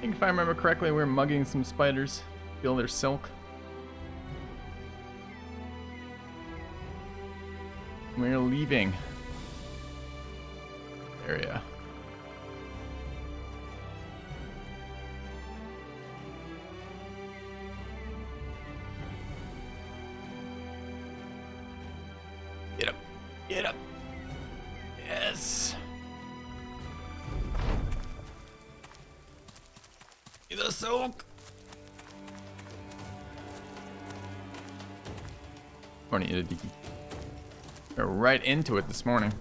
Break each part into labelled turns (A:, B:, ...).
A: I think if I remember correctly, we're mugging some spiders. Steal their silk. We're leaving. Area. Get up. Get up. Yes. The silk. Morning, Itadiki. We're right into it this morning.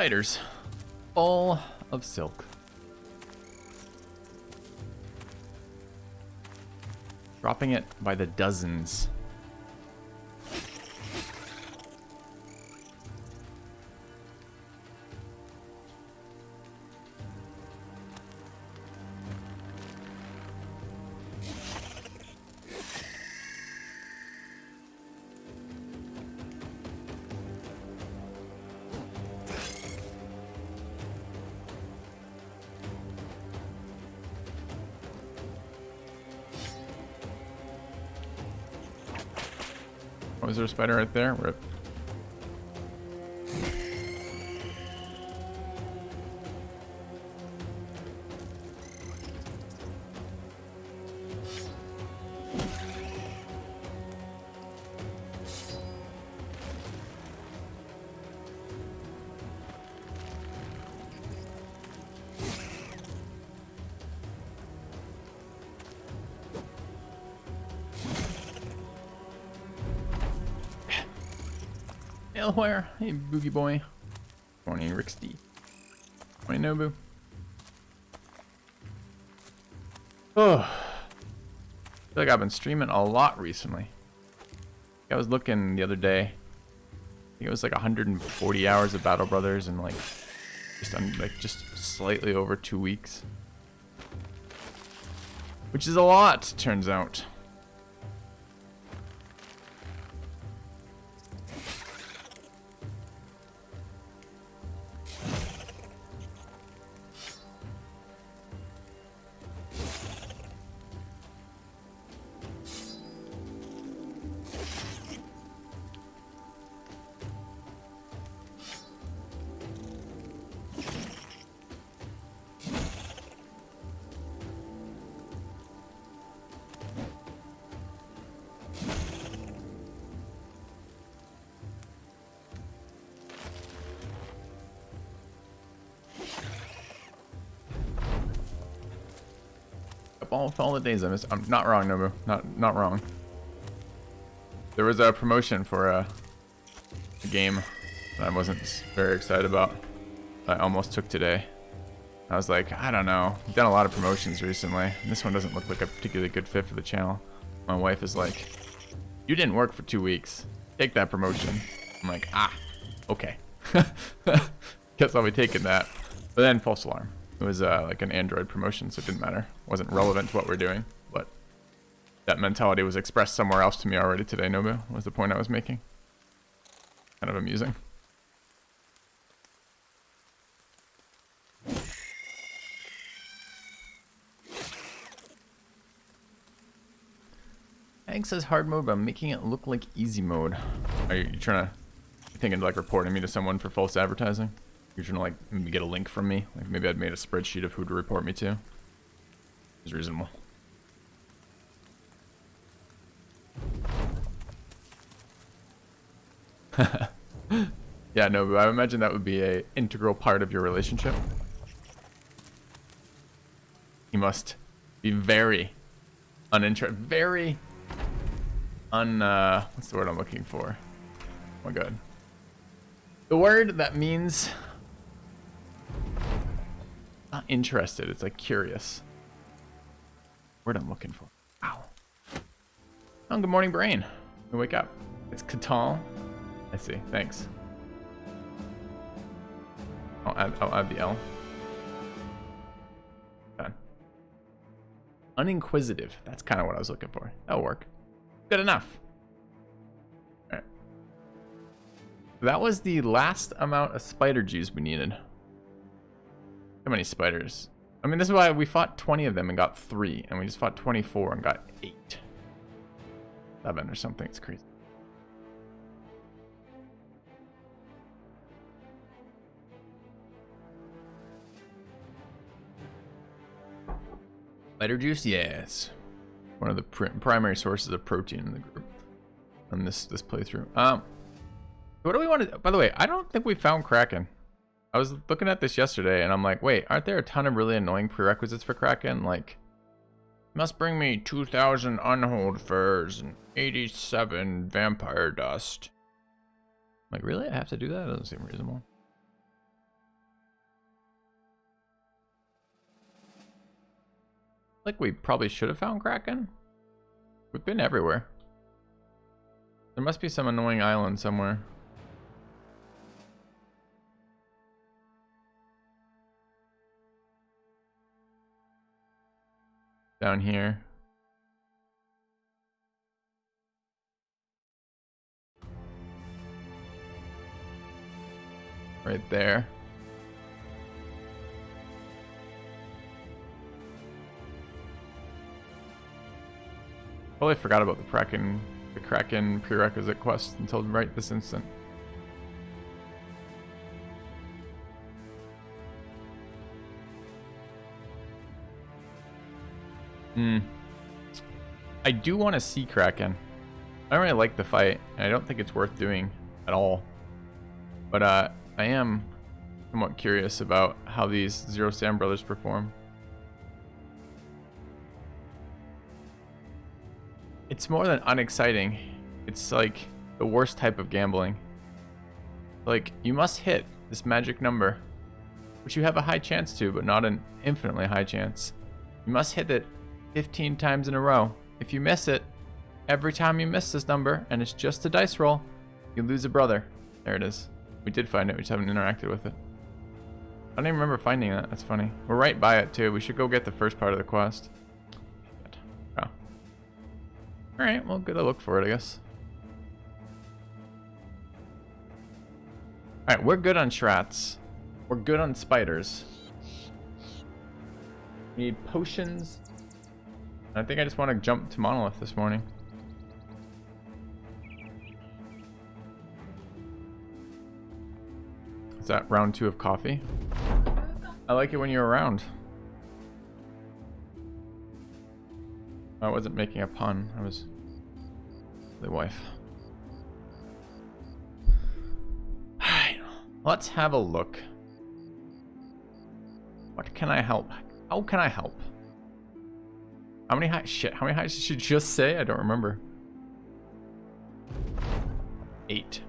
A: Spiders, full of silk. Dropping it by the dozens. Oh, is there a spider right there? Rip. Where? Hey, Boogie Boy. Morning, Rixty. Morning, Nobu. Oh. I feel like I've been streaming a lot recently. I was looking the other day. I think it was like 140 hours of Battle Brothers in like just slightly over 2 weeks. Which is a lot, turns out. All the days I missed. I'm not wrong, Nobu. Not wrong. There was a promotion for a game that I wasn't very excited about. I almost took today. I was like, I don't know. I've done a lot of promotions recently. And this one doesn't look like a particularly good fit for the channel. My wife is like, you didn't work for 2 weeks. Take that promotion. I'm like, okay. Guess I'll be taking that. But then false alarm. It was like an Android promotion, so it didn't matter. It wasn't relevant to what we're doing, but that mentality was expressed somewhere else to me already today, Nobu, was the point I was making. Kind of amusing. Hank says hard mode, but I'm making it look like easy mode. Are you trying to... You thinking like reporting me to someone for false advertising? You're trying to like maybe get a link from me? Like maybe I'd made a spreadsheet of who to report me to. It's reasonable. Yeah, no, but I imagine that would be a integral part of your relationship. You must be very uninterested, very what's the word I'm looking for? Oh my god. The word that means not interested, it's like curious. Word I'm looking for. Wow. Oh, good morning, brain. We wake up. It's Catal. I see. Thanks. I'll add the L. Done. Uninquisitive. That's kind of what I was looking for. That'll work. Good enough. All right. That was the last amount of spider G's we needed. How many spiders? I mean, this is why we fought 20 of them and got 3, and we just fought 24 and got 8. 7 or something. It's crazy. Spider juice, yes. One of the primary sources of protein in the group on this playthrough. What do we want to? By the way, I don't think we found Kraken. I was looking at this yesterday, and I'm like, wait, aren't there a ton of really annoying prerequisites for Kraken? Like, must bring me 2,000 unhold furs and 87 vampire dust. Like, really? I have to do that? That doesn't seem reasonable. Like we probably should have found Kraken. We've been everywhere. There must be some annoying island somewhere. Down here. Right there. Totally forgot about the Kraken prerequisite quest until right this instant. I do want to see Kraken. I don't really like the fight, and I don't think it's worth doing at all. But I am somewhat curious about how these Zero Sand brothers perform. It's more than unexciting. It's like the worst type of gambling. Like, you must hit this magic number, which you have a high chance to, but not an infinitely high chance. You must hit it 15 times in a row. If you miss it, every time you miss this number, and it's just a dice roll, you lose a brother. There it is. We did find it, we just haven't interacted with it. I don't even remember finding that. That's funny. We're right by it, too. We should go get the first part of the quest. Oh. Alright, well, good to look for it, I guess. Alright, we're good on Shrats. We're good on spiders. We need potions. I think I just want to jump to Monolith this morning. Is that round 2 of coffee? I like it when you're around. I wasn't making a pun. I was the wife. Let's have a look. What can I help? How can I help? How many heights? Shit, how many heights did you just say? I don't remember. 8.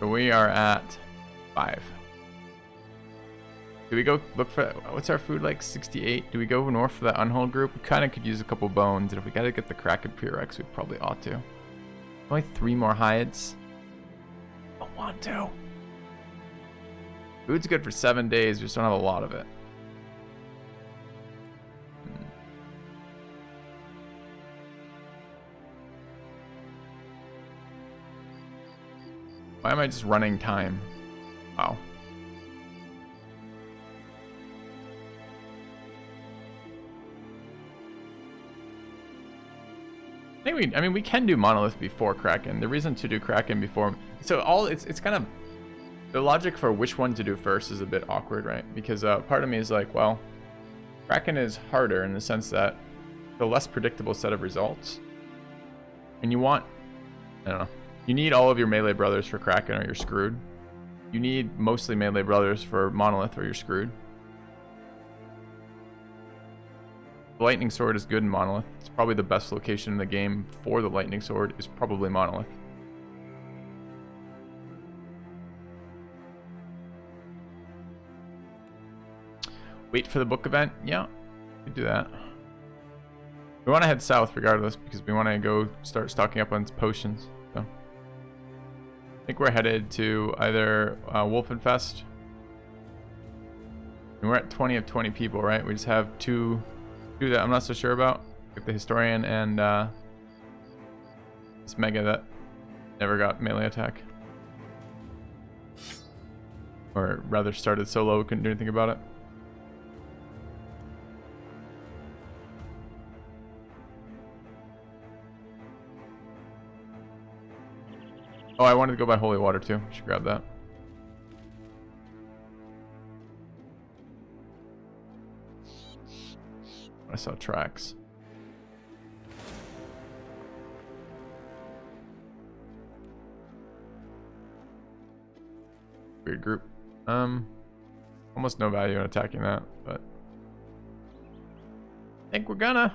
A: So we are at 5. Do we go look for, what's our food like? 68? Do we go north for that unhold group? We kind of could use a couple bones, and if we gotta get the Kraken prereqs, we probably ought to. Only 3 more hides. I don't want to. Food's good for 7 days, we just don't have a lot of it. Why am I just running time? Wow. I mean, we can do Monolith before Kraken. The reason to do Kraken before, so it's kind of, the logic for which one to do first is a bit awkward, right? Because part of me is like, well, Kraken is harder in the sense that the less predictable set of results, and you want, I don't know, you need all of your melee brothers for Kraken or you're screwed. You need mostly melee brothers for Monolith or you're screwed. The Lightning Sword is good in Monolith. It's probably the best location in the game for the Lightning Sword is probably Monolith. Wait for the book event? Yeah, we could do that. We want to head south regardless because we want to go start stocking up on potions. So I think we're headed to either Wolfenfest. And we're at 20 of 20 people, right? We just have two that I'm not so sure about. Like the Historian and this Mega that never got melee attack. Or rather started solo, couldn't do anything about it. Oh, I wanted to go by Holy Water too. Should grab that. I saw tracks. Weird group. Almost no value in attacking that, but I think we're gonna.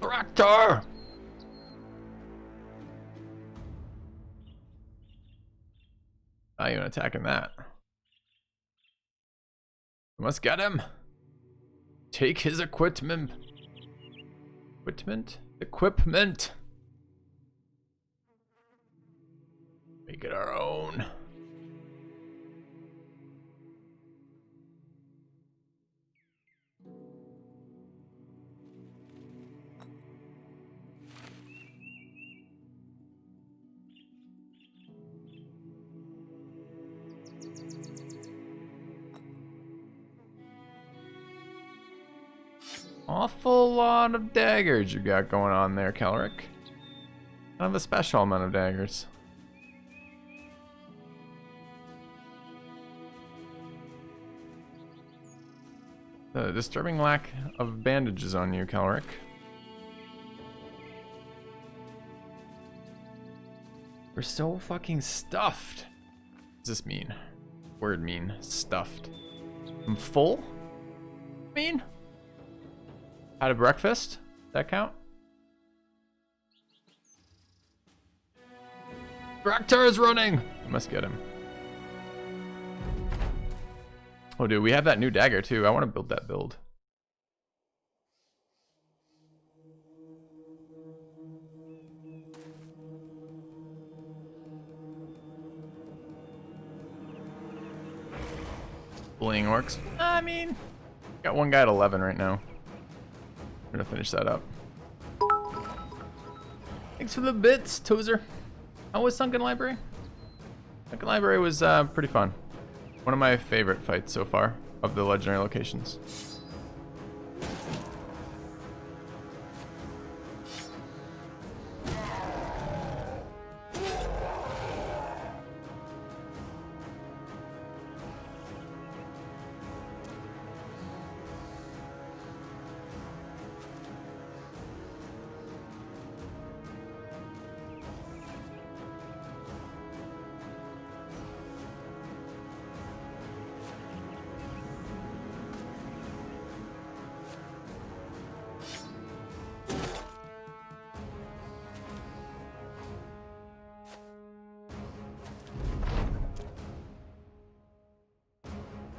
A: Tractor! Not even attacking that. We must get him. Take his equipment. Equipment. Make it our own. Awful lot of daggers you got going on there, Calric. Kind of a special amount of daggers. The disturbing lack of bandages on you, Calric. We're so fucking stuffed. What does this mean? Word mean stuffed. I'm full? Mean? Had a breakfast? That count? Raktar is running! I must get him. Oh dude, we have that new dagger too. I want to build that build. Bullying orcs. I mean, got one guy at 11 right now. We're gonna finish that up. Thanks for the bits, Tozer. How was Sunken Library? Sunken Library was pretty fun. One of my favorite fights so far of the legendary locations.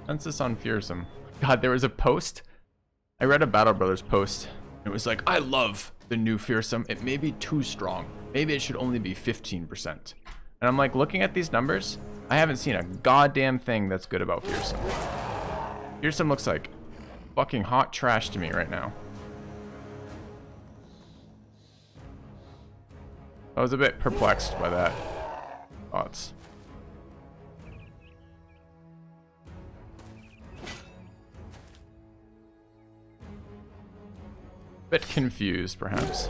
A: Census on Fearsome. God, there was a post. I read a Battle Brothers post. It was like, I love the new Fearsome. It may be too strong. Maybe it should only be 15%. And I'm like, looking at these numbers, I haven't seen a goddamn thing that's good about Fearsome. Fearsome looks like fucking hot trash to me right now. I was a bit perplexed by that. Thoughts. Bit confused, perhaps.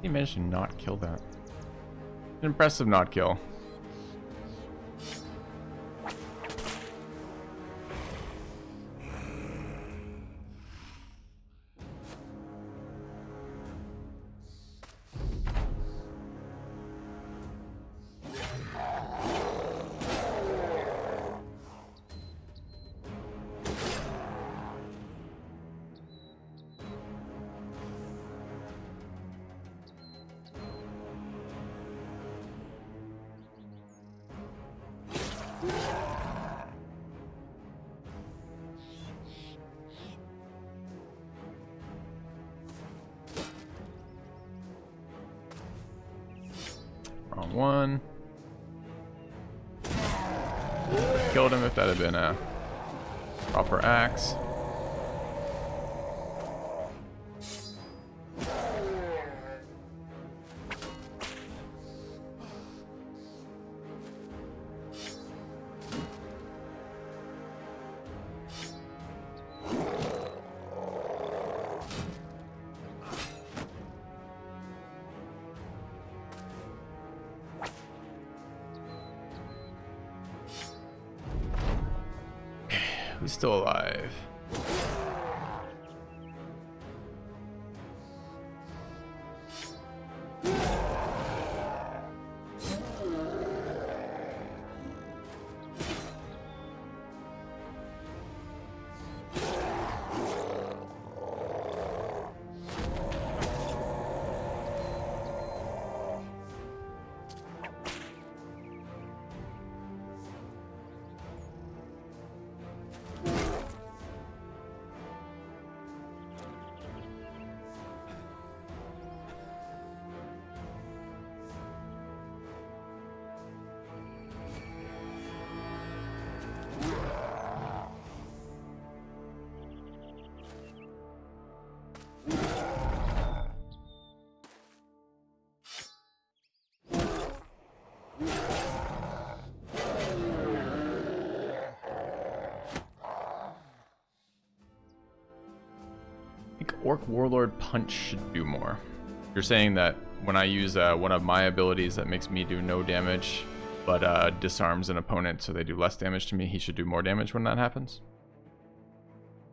A: He managed to not kill that. An impressive not kill. Wrong one. Killed him if that had been a proper axe. Who's still alive? I think Orc Warlord Punch should do more. You're saying that when I use one of my abilities that makes me do no damage, but disarms an opponent so they do less damage to me, he should do more damage when that happens?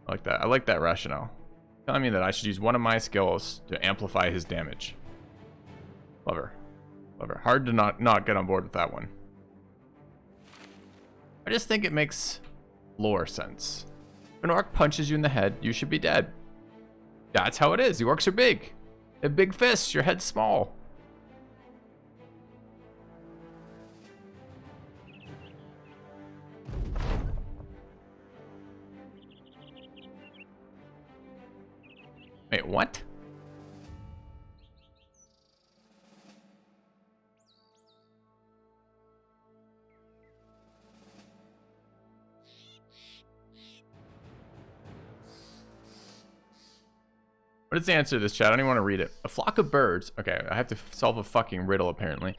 A: I like that. I like that rationale. Telling me that I should use one of my skills to amplify his damage. Clever. Clever. Hard to not get on board with that one. I just think it makes lore sense. If an orc punches you in the head, you should be dead. That's how it is. The orcs are big. They have big fists. Your head's small. Wait, what? What is the answer to this, chat? I don't even want to read it. A flock of birds. Okay, I have to solve a fucking riddle, apparently.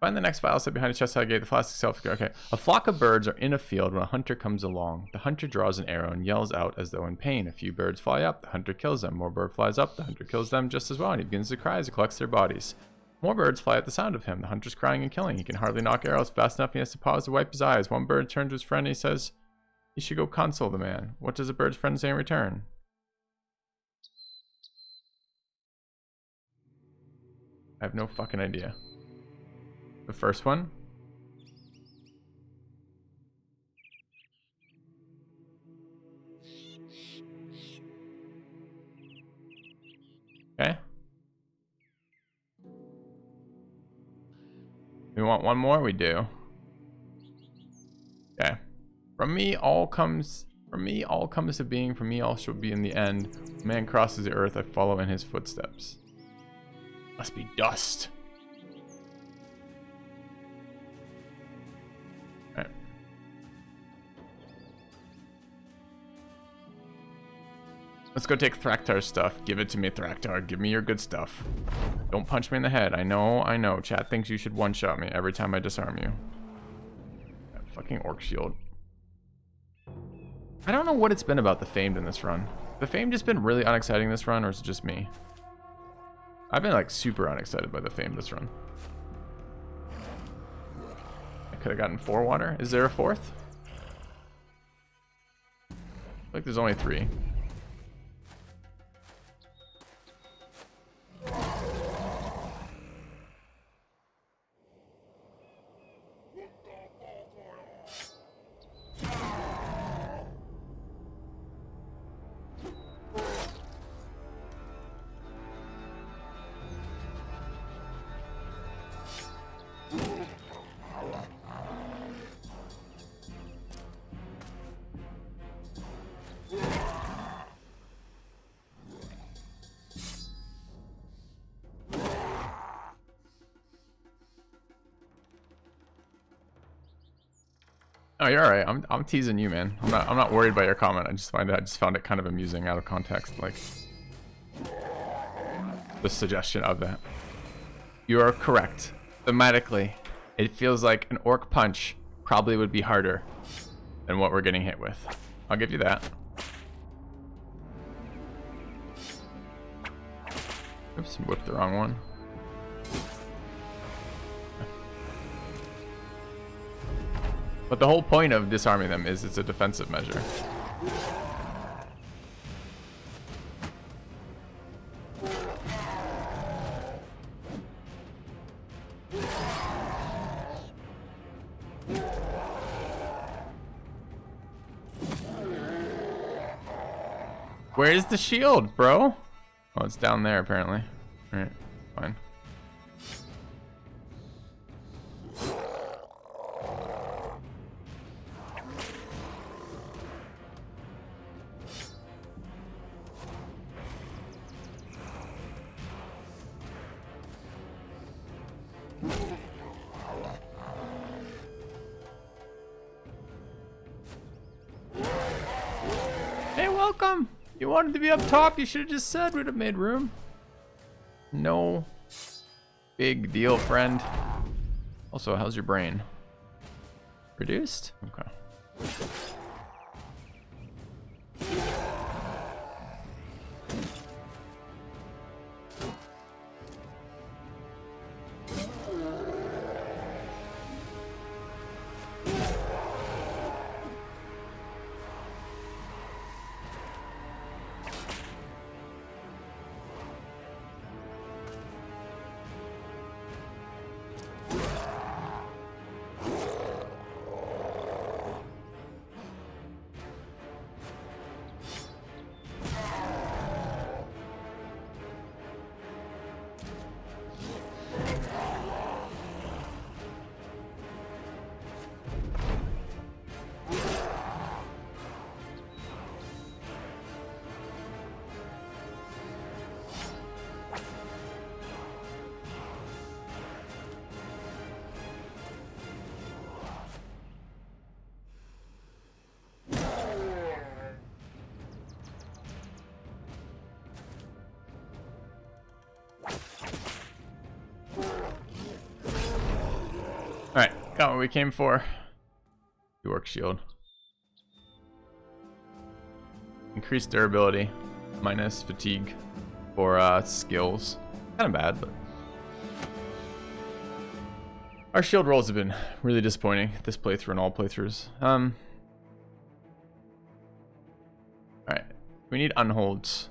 A: Find the next file set behind a chest side gate. The flask itself. Okay. A flock of birds are in a field when a hunter comes along. The hunter draws an arrow and yells out as though in pain. A few birds fly up. The hunter kills them. More bird flies up. The hunter kills them just as well, and he begins to cry as he collects their bodies. More birds fly at the sound of him. The hunter's crying and killing. He can hardly knock arrows fast enough. He has to pause to wipe his eyes. One bird turns to his friend and he says, "You should go console the man." What does a bird's friend say in return? I have no fucking idea. The first one? Okay. We want one more? We do. Okay. From me all comes to being, from me all shall be in the end. When man crosses the earth, I follow in his footsteps. Must be dust. Alright. Let's go take Thraktar's stuff. Give it to me, Thraktar. Give me your good stuff. Don't punch me in the head. I know. Chat thinks you should one-shot me every time I disarm you. That fucking orc shield. I don't know what it's been about the Famed in this run. The Famed just been really unexciting this run, or is it just me? I've been like super unexcited by the Famed this run. I could have gotten 4 water. Is there a 4th? I feel like there's only 3. Oh, you're alright. I'm teasing you, man. I'm not worried by your comment. I just found it kind of amusing out of context, like the suggestion of that. You are correct. Thematically, it feels like an orc punch probably would be harder than what we're getting hit with. I'll give you that. Oops, whipped the wrong one. But the whole point of disarming them is it's a defensive measure. Where's the shield, bro? Oh, it's down there apparently. Alright, fine. Welcome. You wanted to be up top, you should have just said. We'd have made room. No big deal, friend. Also, how's your brain? Reduced? Okay. Alright, got what we came for. The orc shield. Increased durability, minus fatigue for skills. Kind of bad, but our shield rolls have been really disappointing this playthrough and all playthroughs. Alright, we need unholds.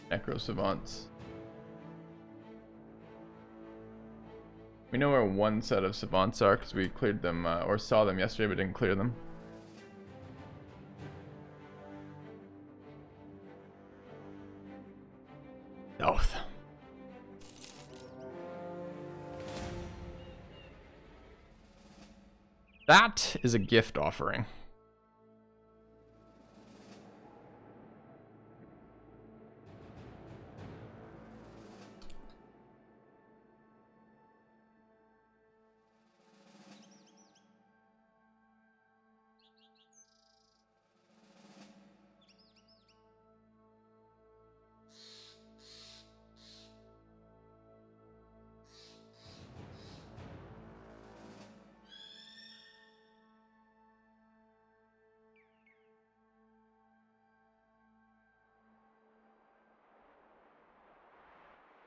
A: Necro Savants. We know where one set of Savants are because we cleared them, or saw them yesterday but didn't clear them. health. That is a gift offering.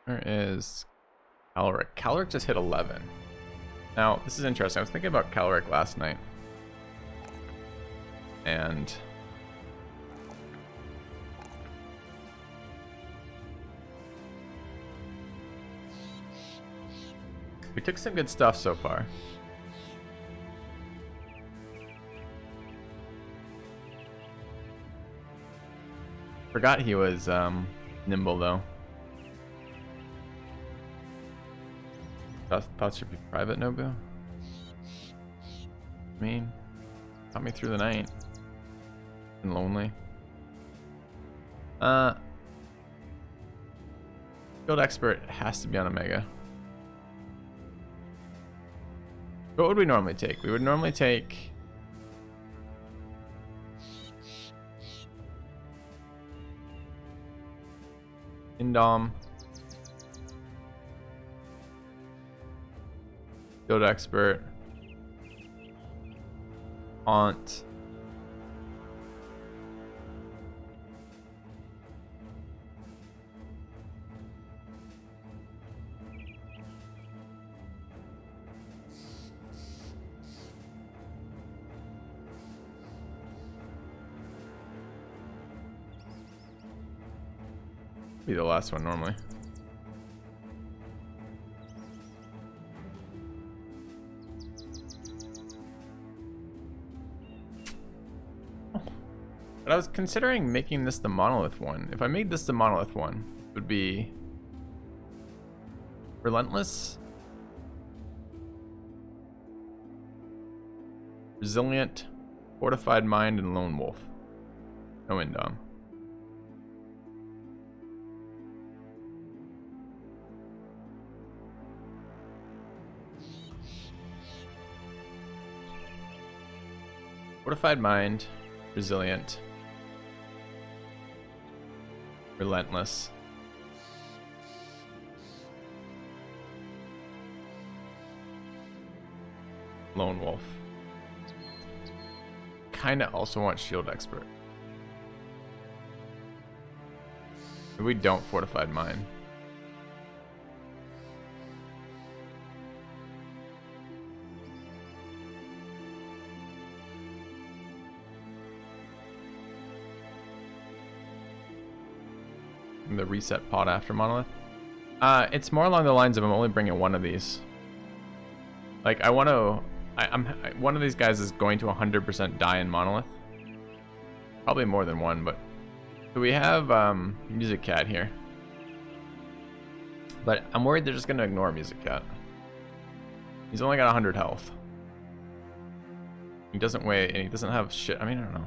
A: Where is Caloric? Caloric just hit 11. Now, this is interesting. I was thinking about Caloric last night. And we took some good stuff so far. Forgot he was nimble though. Thoughts should be private, Nobu. I mean, got me through the night. Been lonely. Field expert has to be on Omega. What would we normally take? We would normally take Indom, Field expert, Aunt, be the last one normally. But I was considering making this the monolith one. If I made this the monolith one, it would be relentless, resilient, fortified mind, and lone wolf. No Indom. Fortified mind, resilient, relentless, lone wolf. Kinda also want shield expert. If we don't fortified mind. The reset pod after monolith. It's more along the lines of I'm only bringing one of these. Like I want to. One of these guys is going to 100% die in monolith. Probably more than one, but so we have Music Cat here. But I'm worried they're just gonna ignore Music Cat. He's only got 100 health. He doesn't weigh, and he doesn't have shit. I mean, I don't know.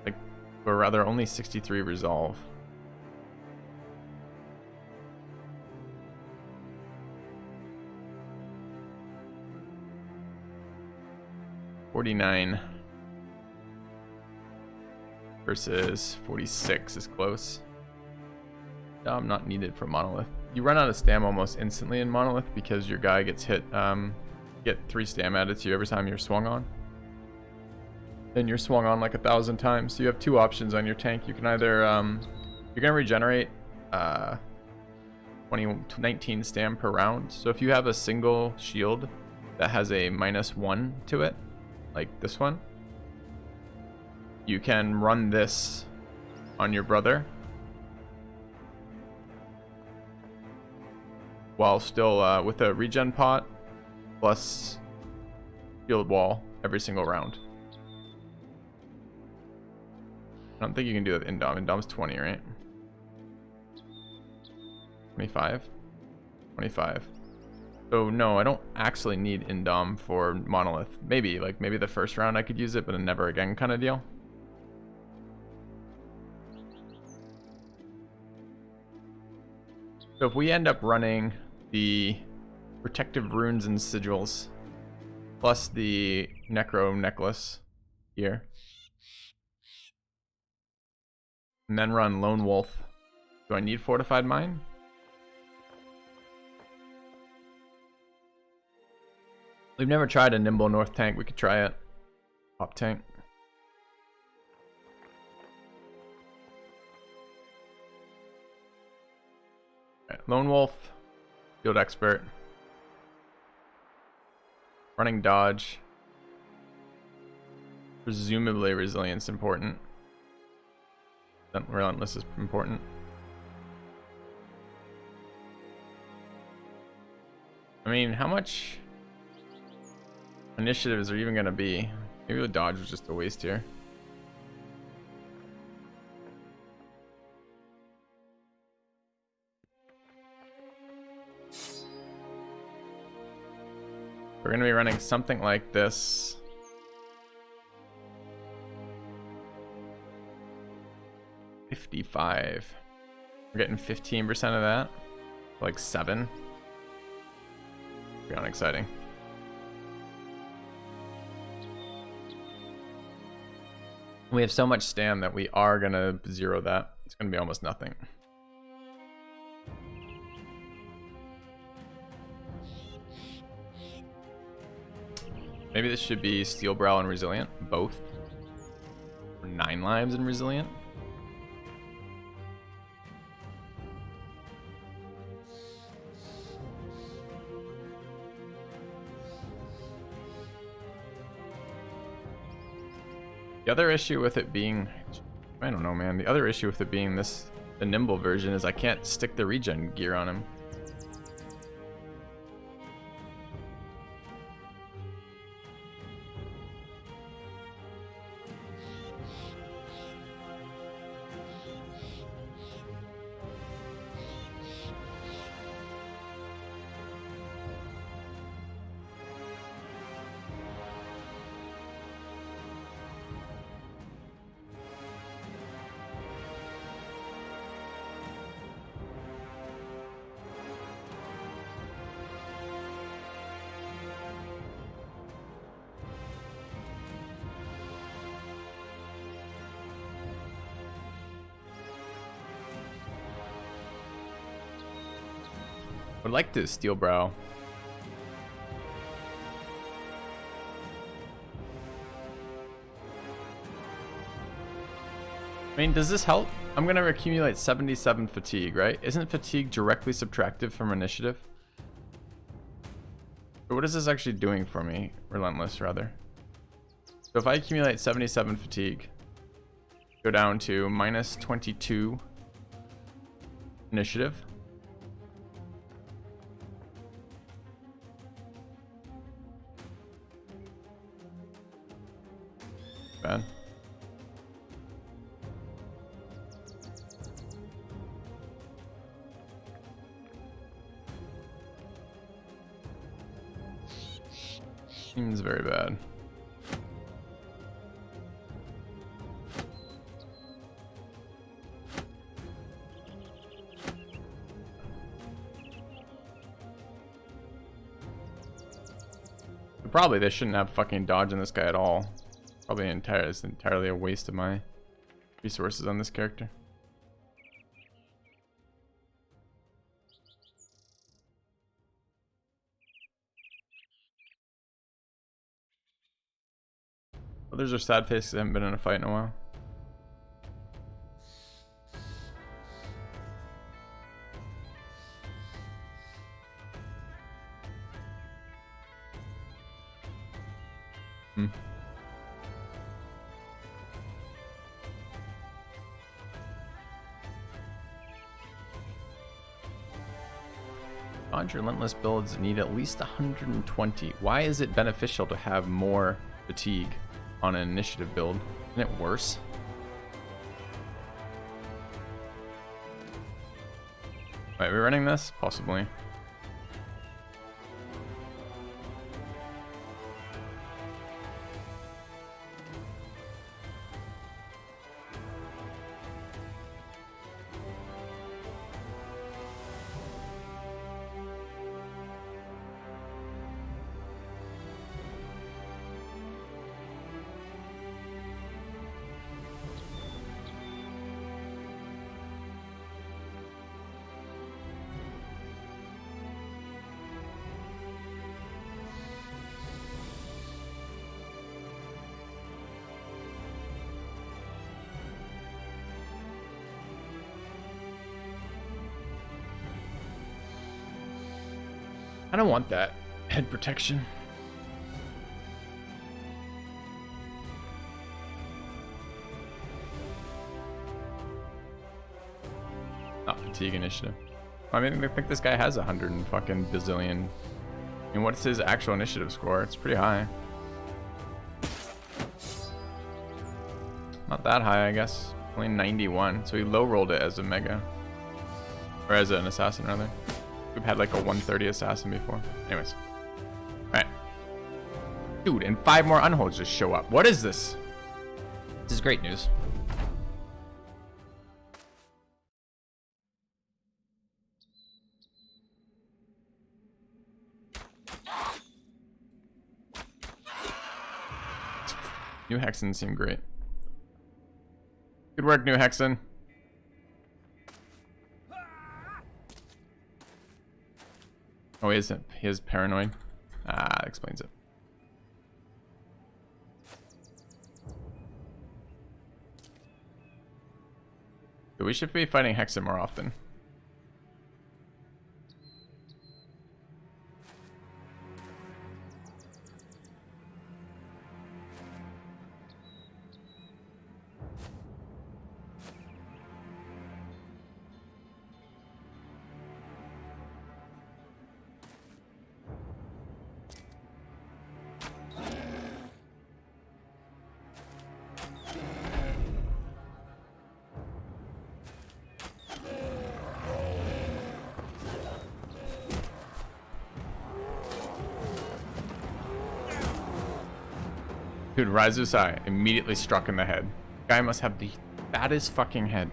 A: Like, or rather, only 63 resolve. $49 versus 46 is close. Not needed for monolith. You run out of stam almost instantly in monolith because your guy gets hit. Get 3 stam added to you every time you're swung on. And you're swung on like 1,000 times. So you have 2 options on your tank. You can either you're gonna regenerate 19 stam per round. So if you have a single shield that has a -1 to it, like this one, you can run this on your brother while still with a regen pot plus shield wall every single round. I don't think you can do it with Indom. Indom's 20, right? 25? 25. So no, I don't actually need Indom for Monolith. Maybe the first round I could use it, but then never again kind of deal. So if we end up running the Protective Runes and Sigils plus the Necro Necklace here, and then run Lone Wolf, do I need Fortified Mine? We've never tried a Nimble North tank. We could try it. Pop tank. Right, Lone Wolf, Field Expert, running Dodge, presumably Resilience important. Relentless is important. I mean, how much initiatives are even going to be? Maybe the Dodge was just a waste here. We're going to be running something like this. $55. We're getting 15% of that. Like 7. Pretty unexciting. We have so much stand that we are going to zero that. It's going to be almost nothing. Maybe this should be Steel Brow and Resilient, both. Or 9 lives and Resilient. The other issue with it being, I don't know, man. The other issue with it being this, the Nimble version, is I can't stick the regen gear on him. Would like to Steel Brow. I mean, does this help? I'm gonna accumulate 77 fatigue, right? Isn't fatigue directly subtractive from initiative? Or what is this actually doing for me? Relentless, rather. So if I accumulate 77 fatigue, go down to minus 22 initiative. Bad. Seems very bad. Probably they shouldn't have fucking dodge on this guy at all. Probably it's entirely a waste of my resources on this character. Others are sad faces. They haven't been in a fight in a while. Dodge relentless builds need at least 120. Why is it beneficial to have more fatigue on an initiative build? Isn't it worse? Wait, are we running this? Possibly. I don't want that head protection. Not fatigue initiative. I mean, I think this guy has 100 and fucking bazillion. I mean, what's his actual initiative score? It's pretty high. Not that high, I guess. Only 91. So he low rolled it as a mega. Or as an assassin, rather. We've had like a 130 assassin before. Anyways. Alright. Dude, and 5 more unholds just show up. What is this? This is great news. New Hexen seem great. Good work, New Hexen. Oh, he is paranoid. Ah, that explains it. So we should be fighting Hexen more often. Dude, Raizusai immediately struck in the head. Guy must have the fattest fucking head.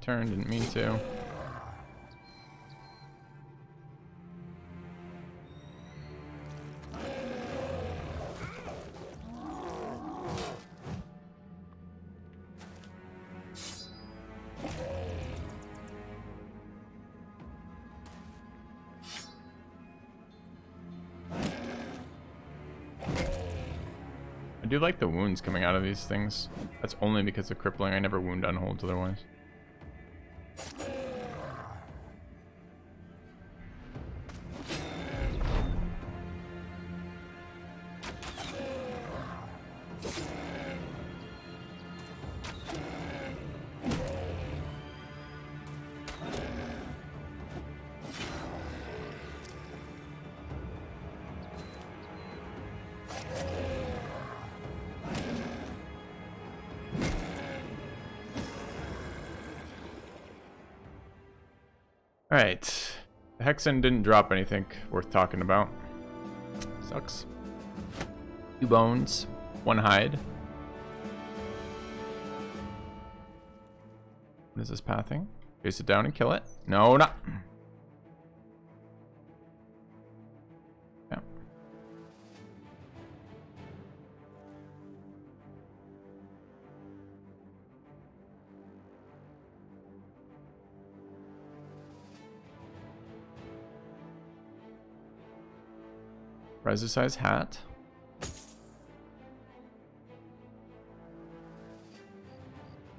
A: Turn, didn't mean to. I do like the wounds coming out of these things. That's only because of crippling. I never wound unholds otherwise. Alright. The Hexen didn't drop anything worth talking about. Sucks. 2 bones, 1 hide. What is this pathing? Chase it down and kill it. No, not. Yeah. Riser size hat.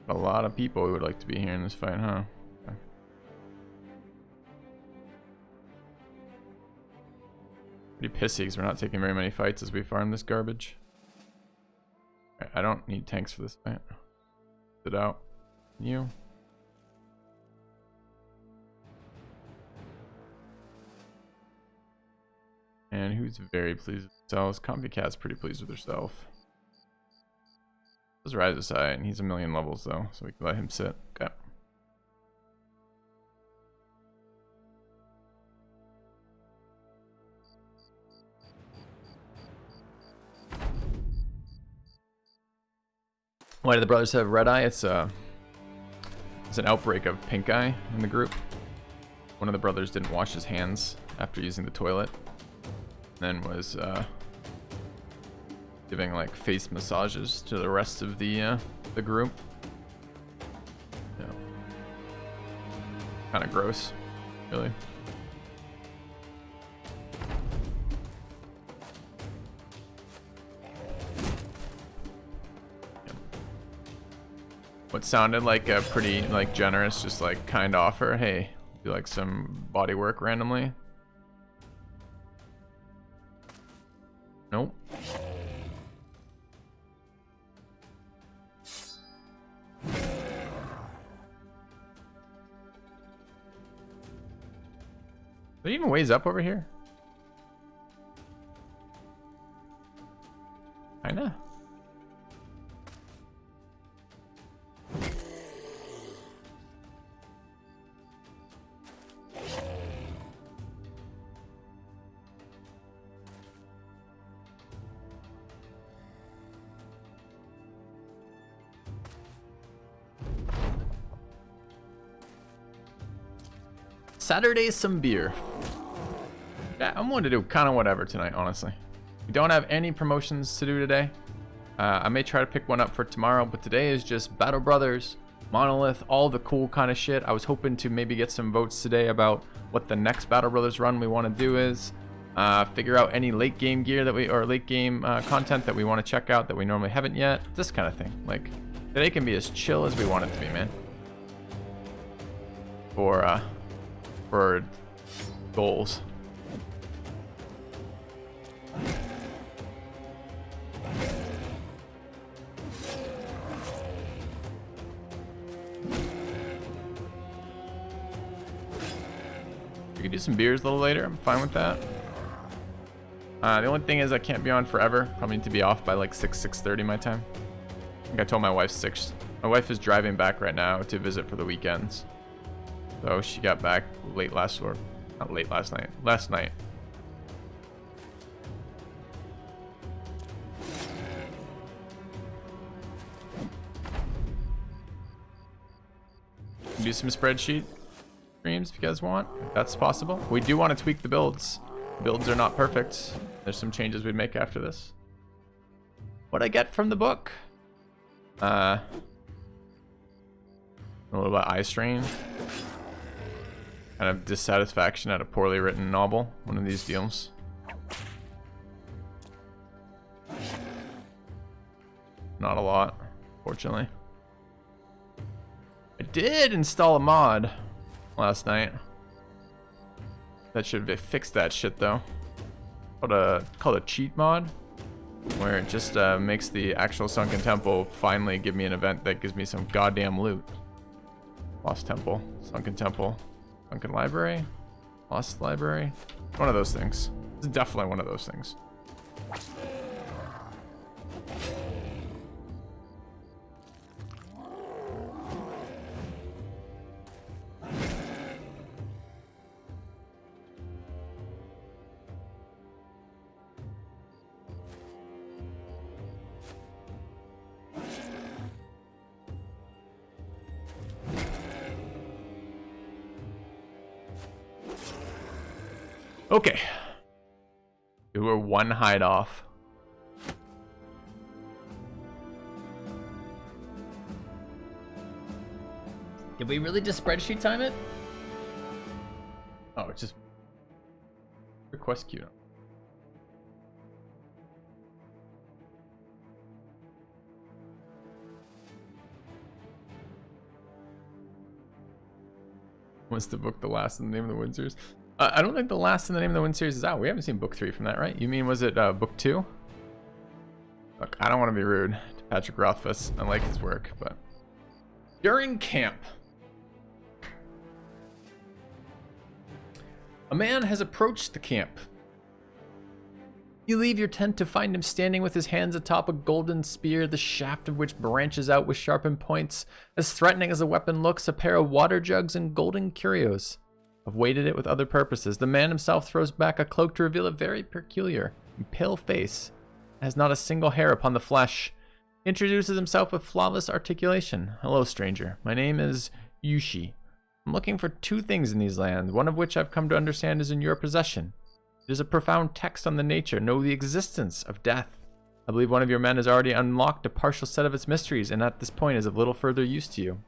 A: A lot of people who would like to be here in this fight, huh? Okay. Pretty pissy because we're not taking very many fights as we farm this garbage. I don't need tanks for this fight. Sit out. You. And who's very pleased with themselves? Copycat's pretty pleased with herself. Let's rise aside, and he's a million levels though, so we can let him sit. Okay. Why do the brothers have red eye? It's an outbreak of pink eye in the group. One of the brothers didn't wash his hands after using the toilet, then was giving like face massages to the rest of the group. Yeah. Kind of gross, really. What sounded like a pretty like generous, just like kind offer. Hey, do like some body work randomly. Nope. Are there even ways up over here? Kinda. Saturday, some beer. Yeah, I'm going to do kind of whatever tonight, honestly. We don't have any promotions to do today. I may try to pick one up for tomorrow, but today is just Battle Brothers, Monolith, all the cool kind of shit. I was hoping to maybe get some votes today about what the next Battle Brothers run we want to do is. Figure out any late game gear that or late game content that we want to check out that we normally haven't yet. This kind of thing. Like, today can be as chill as we want it to be, man. For goals. We could do some beers a little later. I'm fine with that. The only thing is I can't be on forever. Probably need to be off by like 6:30 my time. I think I told my wife 6. My wife is driving back right now to visit for the weekends. So she got back late last night. Last night. Do some spreadsheet streams if you guys want, if that's possible. We do want to tweak the builds. Builds are not perfect. There's some changes we'd make after this. What I get from the book? A little bit eye strain. Kind of dissatisfaction at a poorly written novel. One of these deals. Not a lot, fortunately. I did install a mod last night. That should have fixed that shit though. Called a cheat mod, where it just makes the actual Sunken Temple finally give me an event that gives me some goddamn loot. Lost Temple, Sunken Temple. Sunken Library? Lost Library? One of those things. It's definitely one of those things. Okay. We were one hide off. Did we really just spreadsheet time it? Oh, it's just request queue. Was the book The Last in the Name of the Wind series? I don't think The Last in the Name of the Wind series is out. We haven't seen book 3 from that, right? You mean, was it book 2? Look, I don't want to be rude to Patrick Rothfuss. I like his work, but... During camp, a man has approached the camp. You leave your tent to find him standing with his hands atop a golden spear, the shaft of which branches out with sharpened points. As threatening as a weapon looks, a pair of water jugs and golden curios have weighted it with other purposes. The man himself throws back a cloak to reveal a very peculiar and pale face. It has not a single hair upon the flesh. He introduces himself with flawless articulation. Hello, stranger. My name is Yushi. I'm looking for 2 things in these lands, one of which I've come to understand is in your possession. It is a profound text on the nature, the existence of death. I believe one of your men has already unlocked a partial set of its mysteries, and at this point is of little further use to you.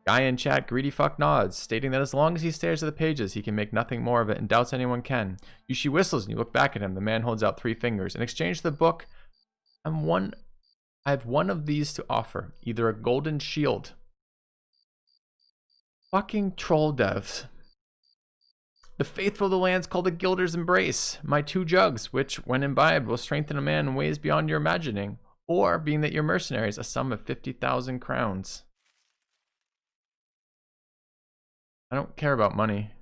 A: Guy in chat, greedy fuck nods, stating that as long as he stares at the pages, he can make nothing more of it and doubts anyone can. Yushi whistles and you look back at him. The man holds out 3 fingers. In exchange for the book, I have one of these to offer. Either a golden shield. Fucking troll devs. The faithful of the lands called the Gilder's Embrace. My 2 jugs, which, when imbibed, will strengthen a man in ways beyond your imagining. Or, being that you're mercenaries, a sum of 50,000 crowns. I don't care about money.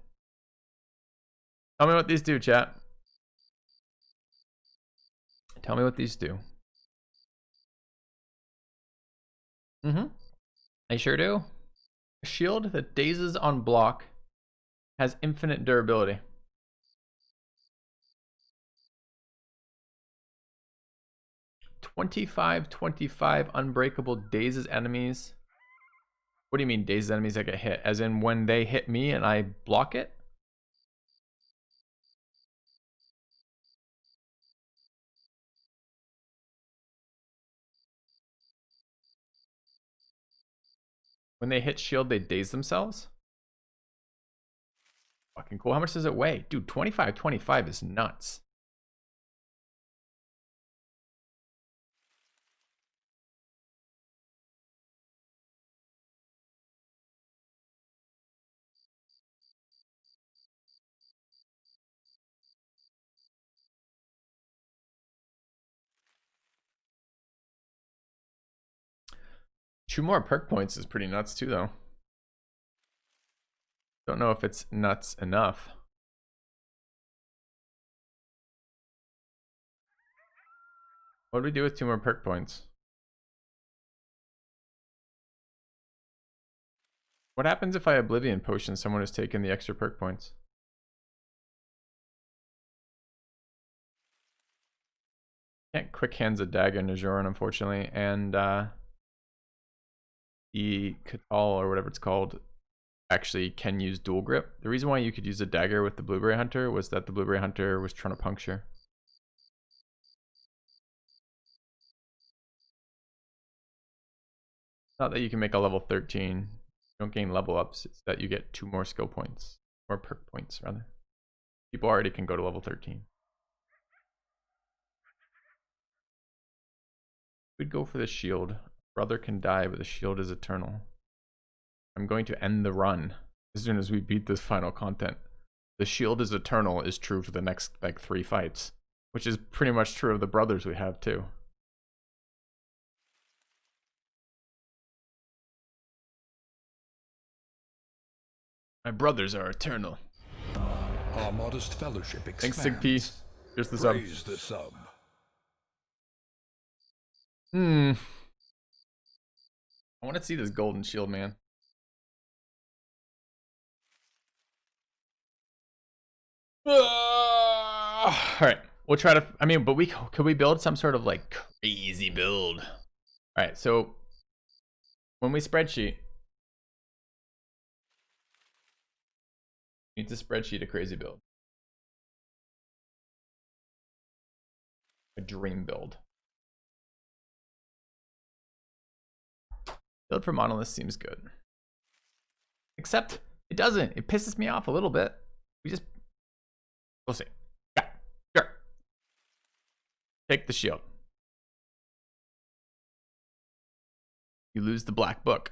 A: Tell me what these do, chat. Tell me what these do. I sure do. A shield that dazes on block. Has infinite durability. $25 unbreakable dazes enemies. What do you mean dazes enemies that get hit? As in when they hit me and I block it? When they hit shield, they daze themselves? Fucking cool. How much does it weigh? Dude, 25 is nuts. Two more perk points is pretty nuts too, though. Don't know if it's nuts enough. What do we do with 2 more perk points? What happens if I Oblivion Potion someone has taken the extra perk points? Can't quick hands a dagger in Najoran, unfortunately, and the Katal, or whatever it's called, actually can use dual grip. The reason why you could use a dagger with the Blueberry Hunter was that the Blueberry Hunter was trying to puncture. Not that you can make a level 13. You don't gain level ups, it's that you get 2 more skill points. Or perk points, rather. People already can go to level 13. We'd go for the shield. Brother can die, but the shield is eternal. I'm going to end the run as soon as we beat this final content. The shield is eternal is true for the next, like, 3 fights. Which is pretty much true of the brothers we have, too. My brothers are eternal.
B: Our modest fellowship expands.
A: Thanks, Sigp. Here's the sub.
B: Praise the sub.
A: I want to see this golden shield, man. All right, we'll try to. I mean, but could we build some sort of like crazy build? All right, so when we spreadsheet, need to spreadsheet a crazy build, a dream build. Build for monolith seems good, except it doesn't. It pisses me off a little bit. We'll see. Yeah, sure. Take the shield. You lose the black book.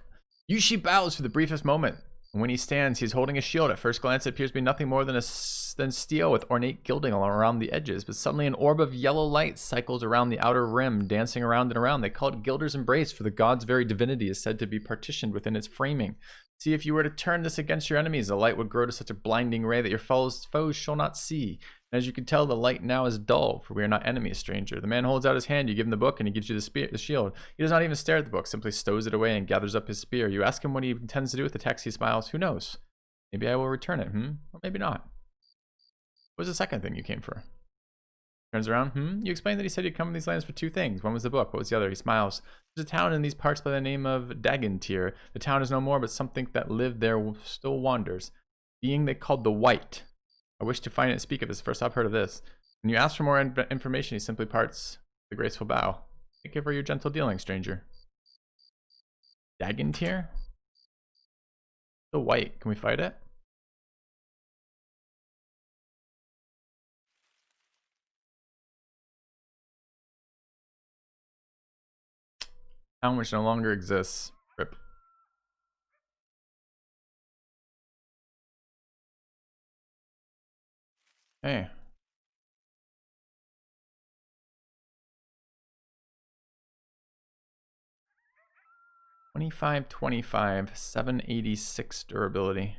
A: Yushi bows for the briefest moment. And when he stands, he's holding a shield. At first glance, it appears to be nothing more than steel with ornate gilding all around the edges. But suddenly an orb of yellow light cycles around the outer rim, dancing around and around. They call it Gilder's Embrace, for the god's very divinity is said to be partitioned within its framing. See, if you were to turn this against your enemies, the light would grow to such a blinding ray that your foes shall not see. And as you can tell, the light now is dull, for we are not enemies, stranger. The man holds out his hand, you give him the book, and he gives you the shield. He does not even stare at the book, simply stows it away and gathers up his spear. You ask him what he intends to do with the text, he smiles. Who knows? Maybe I will return it, or maybe not. What was the second thing you came for? Turns around, You explained that he said you'd come to these lands for two things. One was the book, what was the other? He smiles. There's a town in these parts by the name of Dagantyr. The town is no more, but something that lived there still wanders. Being they called the White. I wish to find it and speak of this. First I've heard of this. When you ask for more information, he simply parts the graceful bow. Thank you for your gentle dealing, stranger. Dagantyr? The White. Can we fight it? Town which no longer exists. Rip. Hey. $25, 786 durability.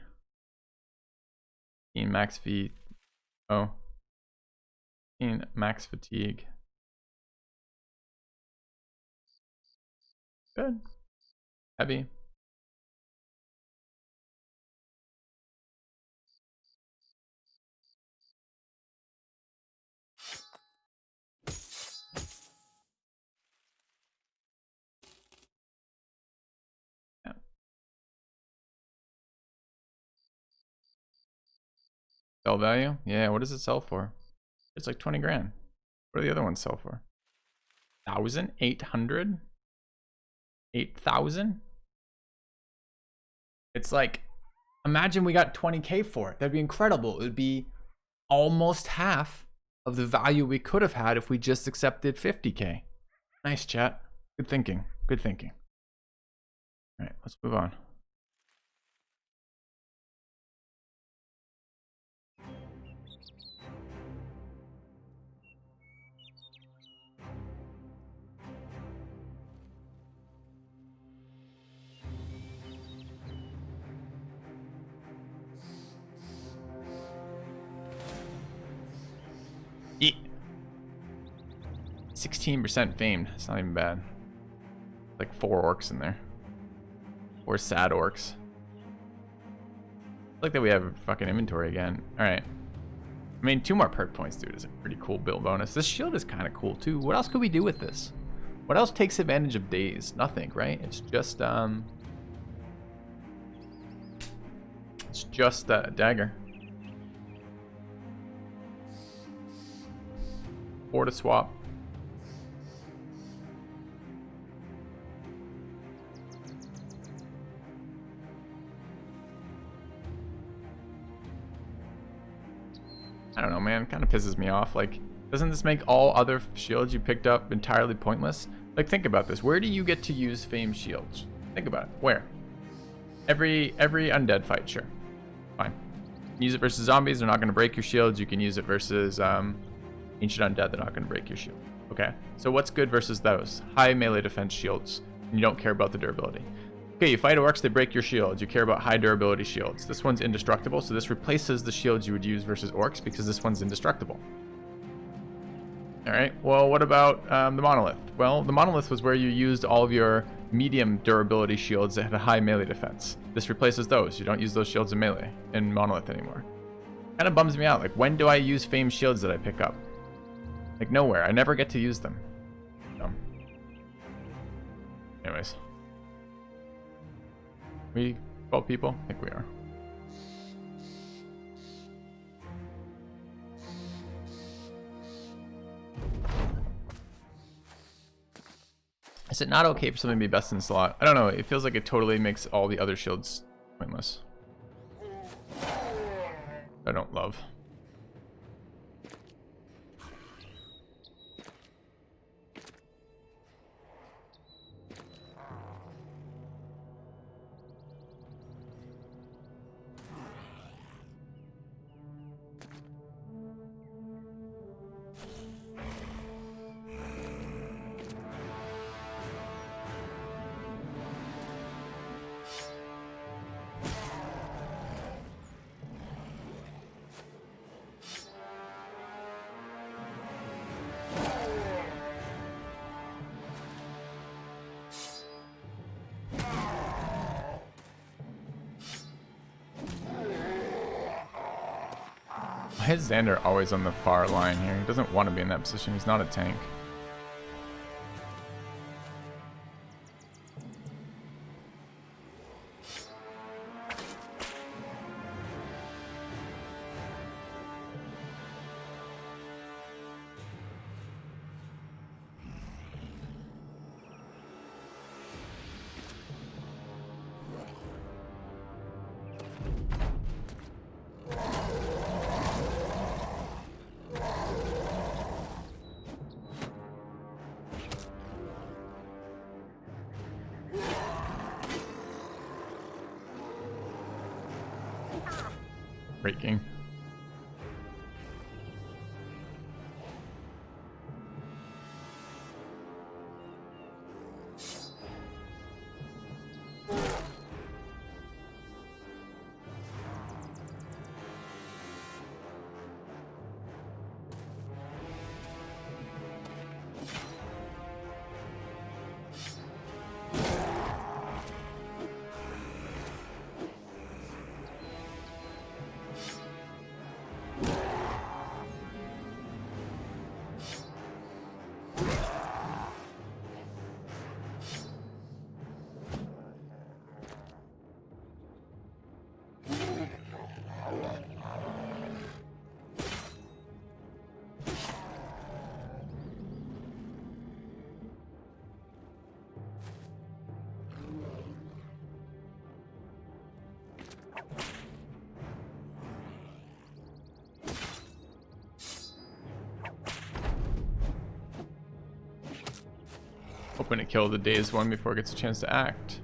A: Max V. Oh. Max fatigue. Good. Heavy. Yeah. Sell value? Yeah, what does it sell for? It's like 20 grand. What do the other ones sell for? 1,800? 8,000? It's like, imagine we got 20K for it. That'd be incredible. It would be almost half of the value we could have had if we just accepted 50K. Nice, chat. Good thinking. Good thinking. All right, let's move on. Eat. 16% famed. It's not even bad. Like 4 orcs in there. 4 sad orcs. I like that we have a fucking inventory again. Alright. I mean, 2 more perk points, dude, is a pretty cool build bonus. This shield is kind of cool, too. What else could we do with this? What else takes advantage of days? Nothing, right? It's just that dagger. 4 to swap. I don't know, man. Kind of pisses me off. Like, doesn't this make all other shields you picked up entirely pointless? Like, think about this. Where do you get to use famed shields? Think about it. Where? Every undead fight, sure. Fine. Use it versus zombies. They're not going to break your shields. You can use it versus ancient undead. They're not going to break your shield. Okay. So what's good versus those? High melee defense shields. And you don't care about the durability. Okay, you fight orcs, they break your shields. You care about high durability shields. This one's indestructible, so this replaces the shields you would use versus orcs because this one's indestructible. Alright, well, what about the monolith? Well, the monolith was where you used all of your medium durability shields that had a high melee defense. This replaces those. You don't use those shields in melee, in monolith anymore. Kind of bums me out. Like, when do I use famed shields that I pick up? Like, nowhere. I never get to use them. Anyways. We 12 people? I think we are. Is it not okay for something to be best in slot? I don't know. It feels like it totally makes all the other shields pointless. I don't love. Why is Xander always on the far line here? He doesn't want to be in that position. He's not a tank. Breaking. Hoping to kill the dazed one before it gets a chance to act.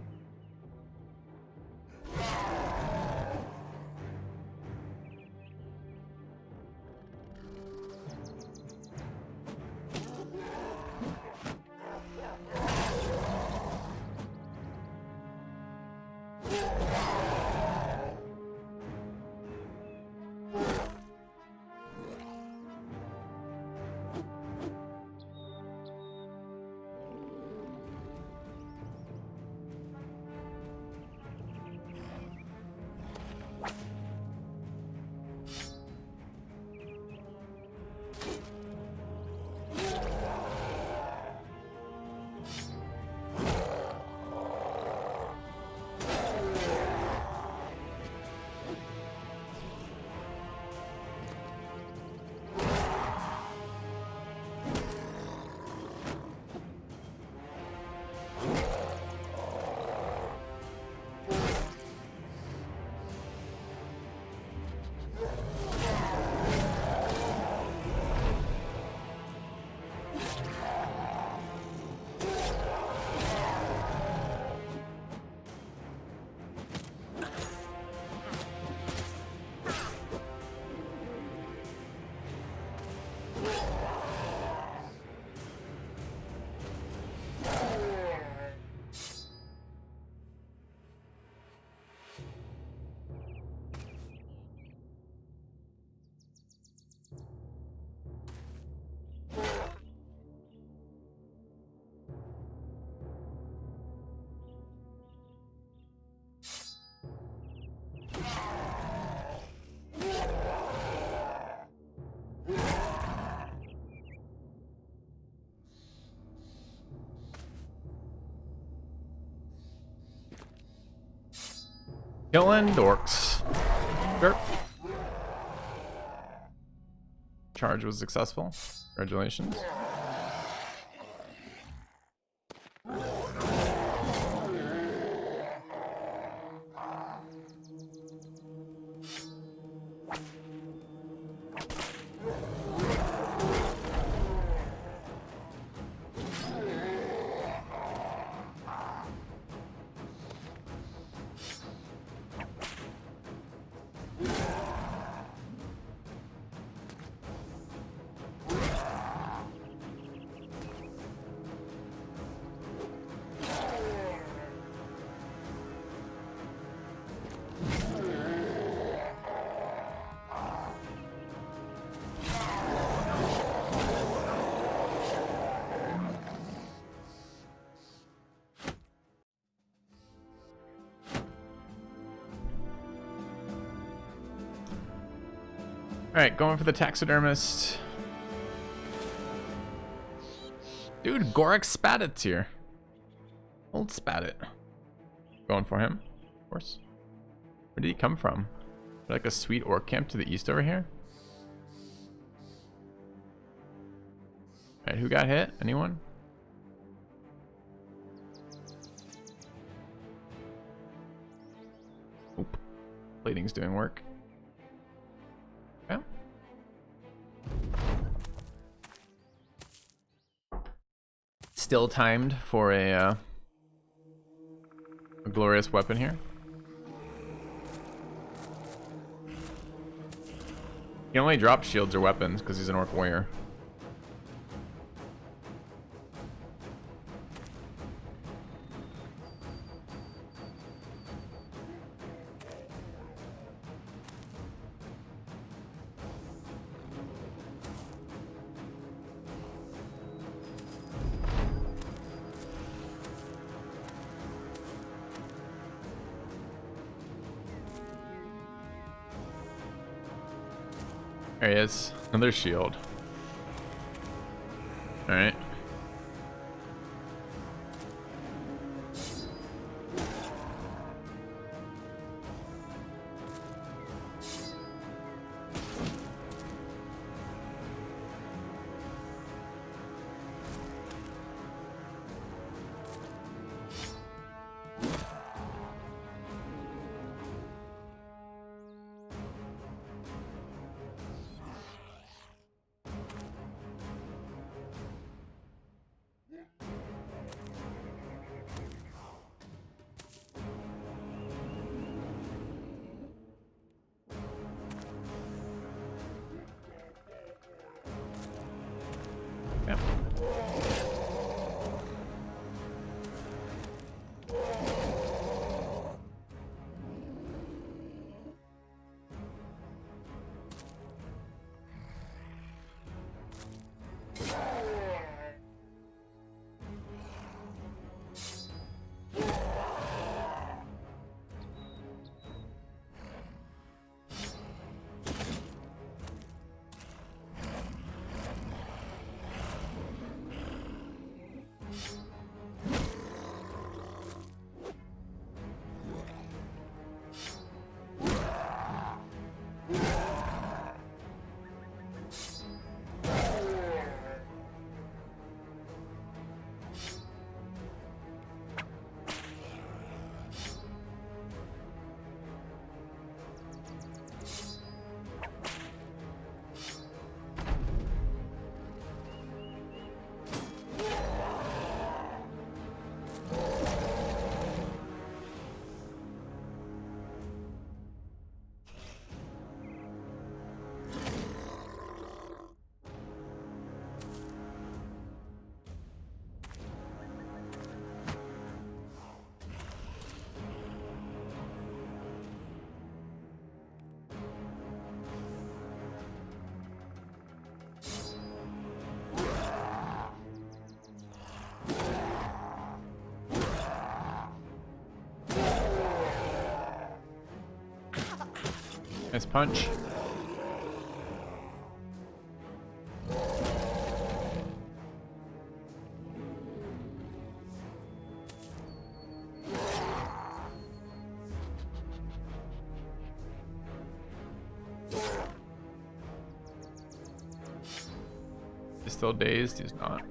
A: Killing dorks. Derp. Charge was successful. Congratulations. Alright, going for the taxidermist. Dude, Gorik Spatit's here. Old Spatit. Going for him, of course. Where did he come from? Like a sweet orc camp to the east over here? Alright, who got hit? Anyone? Oop. Plating's doing work. Okay. Still timed for a glorious weapon here. He can only drop shields or weapons because he's an orc warrior. There he is. Another shield. Alright. Yep. Nice punch. He's still dazed, he's not.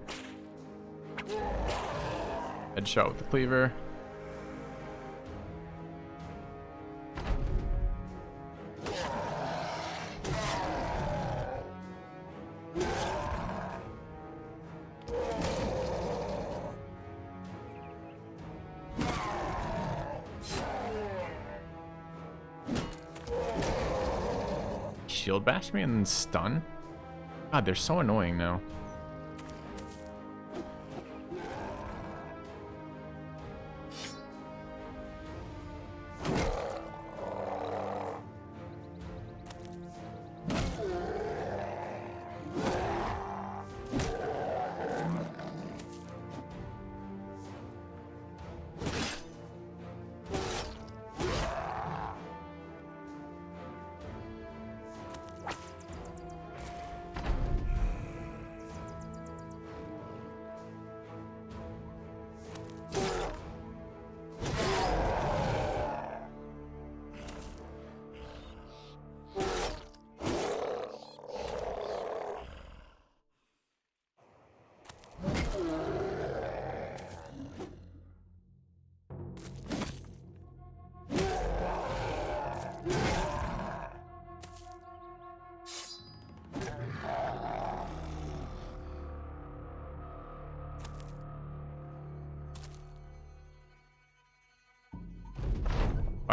A: Headshot with the cleaver. Shield bash me and then stun? God, they're so annoying now.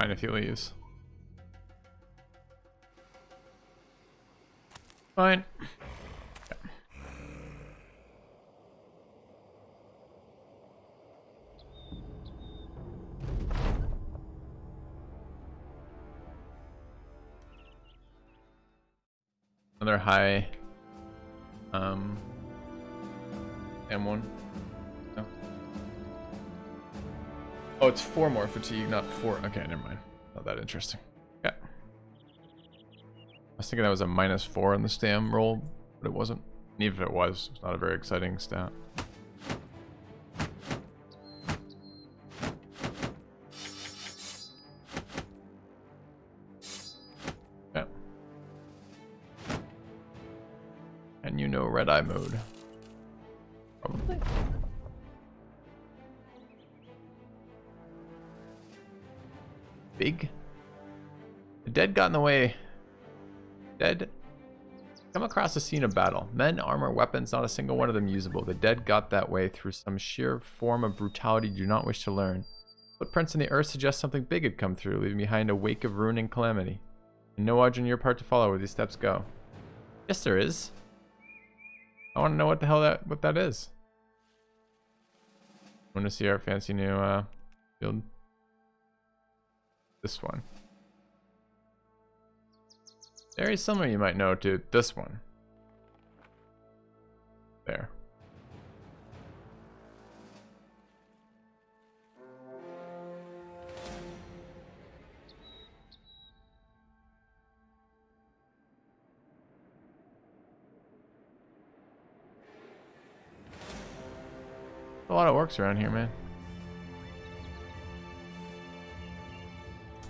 A: fine if he leaves. Fine. Another high M1. No. Oh, it's 4 more fatigue, not 4. Okay, never mind. Not that interesting. Yeah. I was thinking that was a -4 on the stam roll, but it wasn't. And even if it was, it's not a very exciting stat. Yeah. And you know red eye mode. Probably. Big. The dead got in the way. Dead. Come across a scene of battle. Men, armor, weapons, not a single one of them usable. The dead got that way through some sheer form of brutality you do not wish to learn. Footprints in the earth suggest something big had come through, leaving behind a wake of ruin and calamity. And no odds on your part to follow where these steps go. Yes, there is. I want to know what the hell that is. I want to see our fancy new field. This one. Very similar, you might know, to this one. There. A lot of orcs around here, man.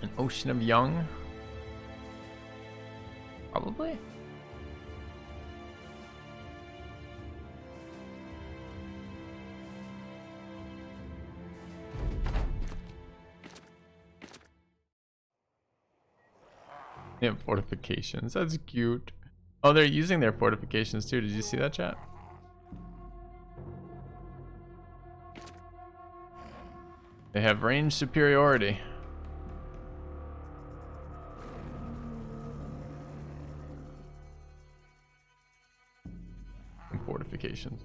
A: An ocean of young. Probably. They have fortifications. That's cute. Oh, they're using their fortifications too. Did you see that, chat? They have range superiority. And fortifications.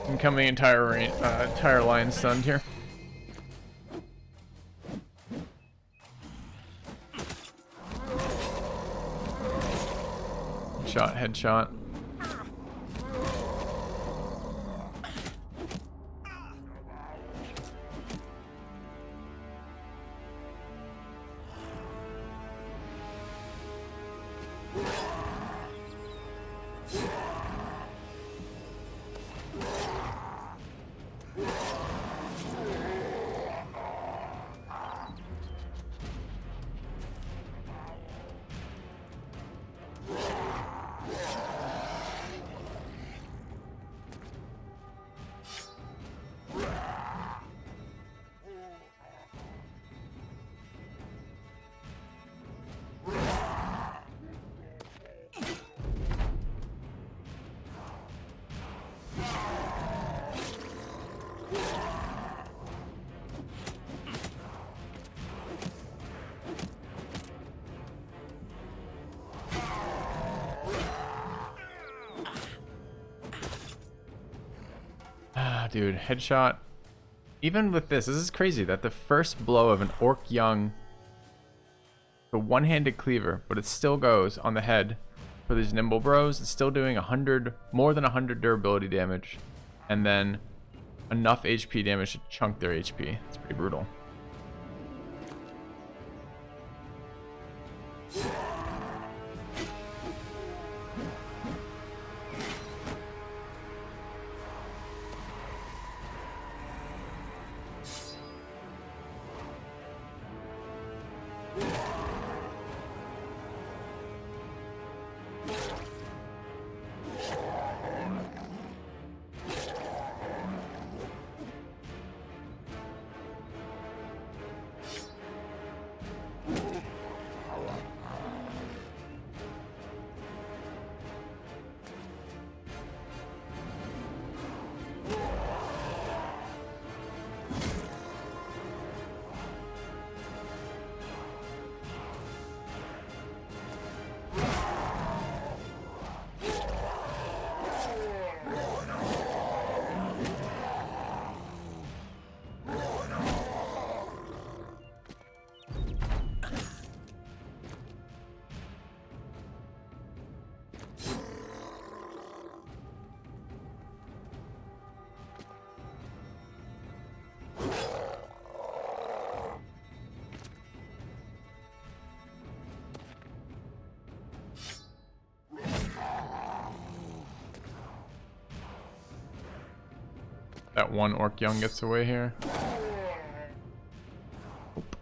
A: Incoming entire line stunned here. Headshot. Dude, headshot. Even with this is crazy that the first blow of an orc young, a one-handed cleaver, but it still goes on the head for these nimble bros. It's still doing more than 100 durability damage, and then enough HP damage to chunk their HP. It's pretty brutal. that one orc young gets away here. Oop.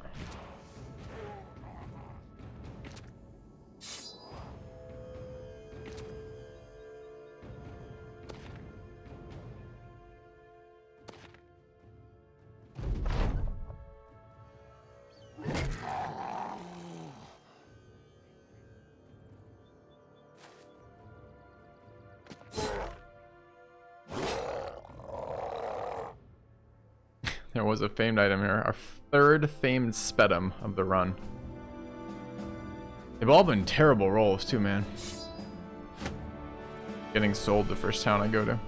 A: There was a famed item here. Our third famed spetum of the run. They've all been terrible rolls too, man. Getting sold the first town I go to.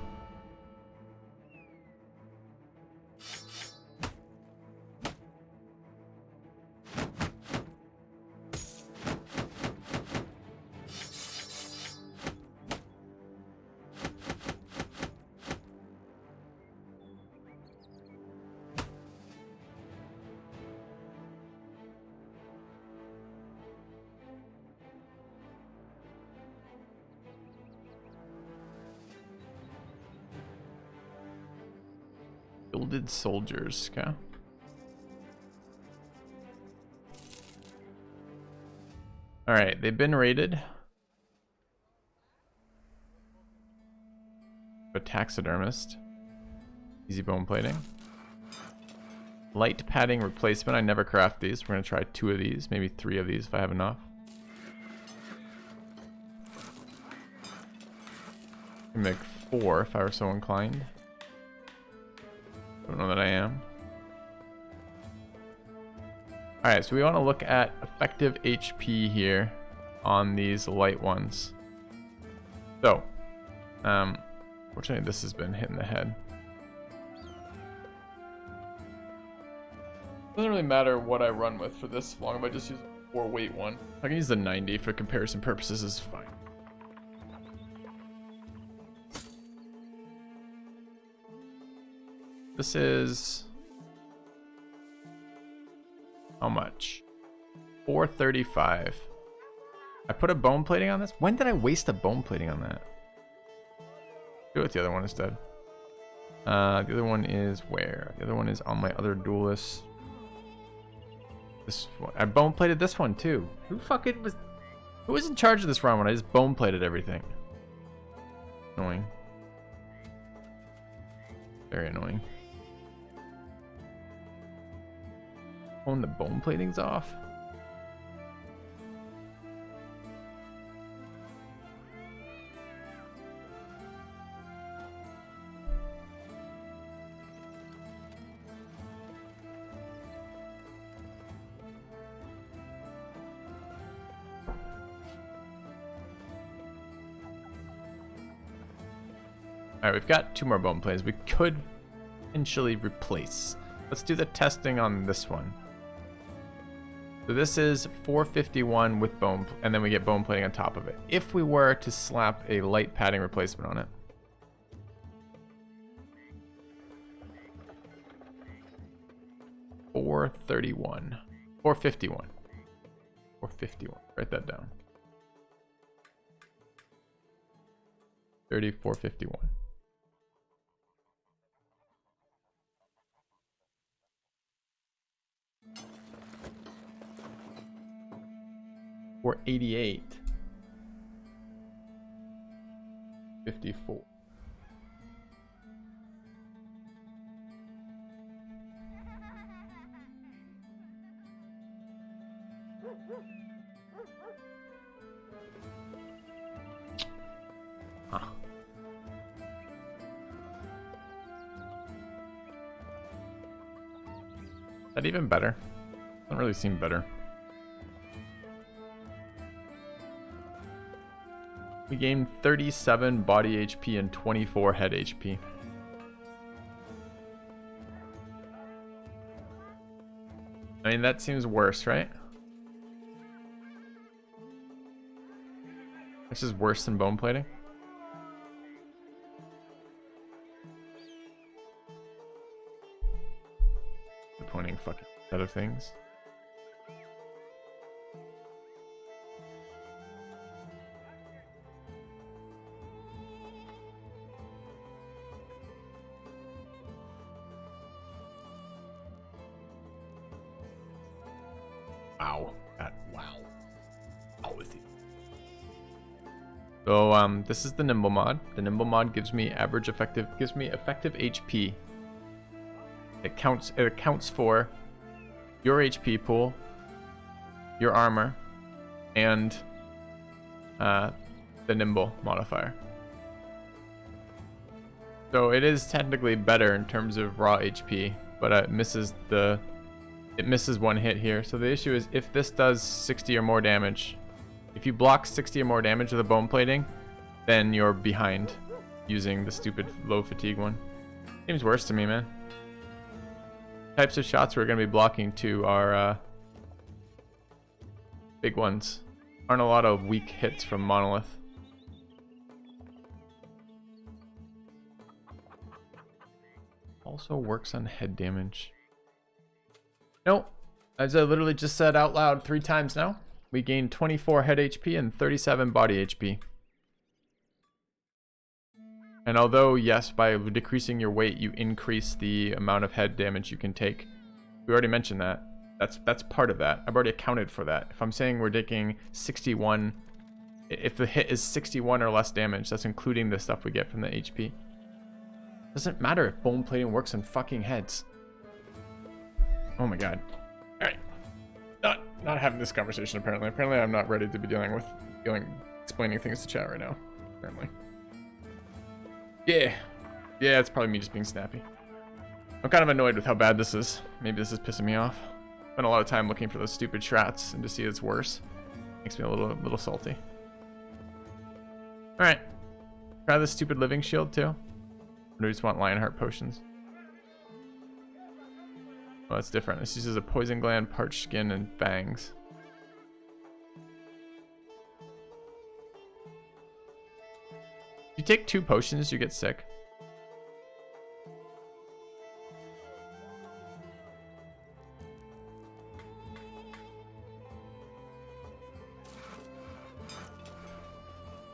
A: Gilded soldiers, okay. Alright, they've been raided. A taxidermist. Easy bone plating. Light padding replacement. I never craft these. We're gonna try 2 of these, maybe 3 of these if I have enough. I can make 4 if I were so inclined. Don't know that I am. Alright, so we want to look at effective HP here on these light ones. So, fortunately this has been hitting the head. Doesn't really matter what I run with for this long if I just use a 4 weight one. I can use the 90 for comparison purposes, is fine. This is how much? 435. I put a bone plating on this? When did I waste a bone plating on that? Do it with the other one instead. The other one is where? The other one is on my other duelist. This one. I bone plated this one too. Who was in charge of this run when I just bone plated everything? Annoying. Very annoying. The bone plating's off. Alright, we've got 2 more bone plates we could potentially replace. Let's do the testing on this one. So this is 451 with bone, and then we get bone plating on top of it. If we were to slap a light padding replacement on it. 431. 451. 451. Write that down. 3451. Or 88. 54. Huh. Is that even better? Doesn't really seem better. We gained 37 body HP and 24 head HP. I mean, that seems worse, right? This is worse than bone plating. Disappointing fucking set of things. wow. Wow. How is it? So this is the nimble mod. The nimble mod gives me effective HP. It accounts for your HP pool, your armor, and the nimble modifier. So it is technically better in terms of raw HP, but it misses one hit here. So the issue is if this does 60 or more damage, if you block 60 or more damage with a bone plating, then you're behind using the stupid low fatigue one. Seems worse to me, man. Types of shots we're going to be blocking to are big ones. Aren't a lot of weak hits from Monolith. Also works on head damage. Nope. As I literally just said out loud 3 times now, we gain 24 head HP and 37 body HP. And although, yes, by decreasing your weight, you increase the amount of head damage you can take. We already mentioned that. That's part of that. I've already accounted for that. If I'm saying we're taking 61, if the hit is 61 or less damage, that's including the stuff we get from the HP. Doesn't matter if bone plating works on fucking heads. Oh my god. Alright. Not having this conversation apparently. Apparently I'm not ready to be explaining things to chat right now. Apparently. Yeah, it's probably me just being snappy. I'm kind of annoyed with how bad this is. Maybe this is pissing me off. Spent a lot of time looking for those stupid strats, and to see it's worse makes me a little salty. All right, try this stupid living shield too. Or do we just want Lionheart potions? Oh, that's different. This uses a poison gland, parched skin, and fangs. You take 2 potions, you get sick.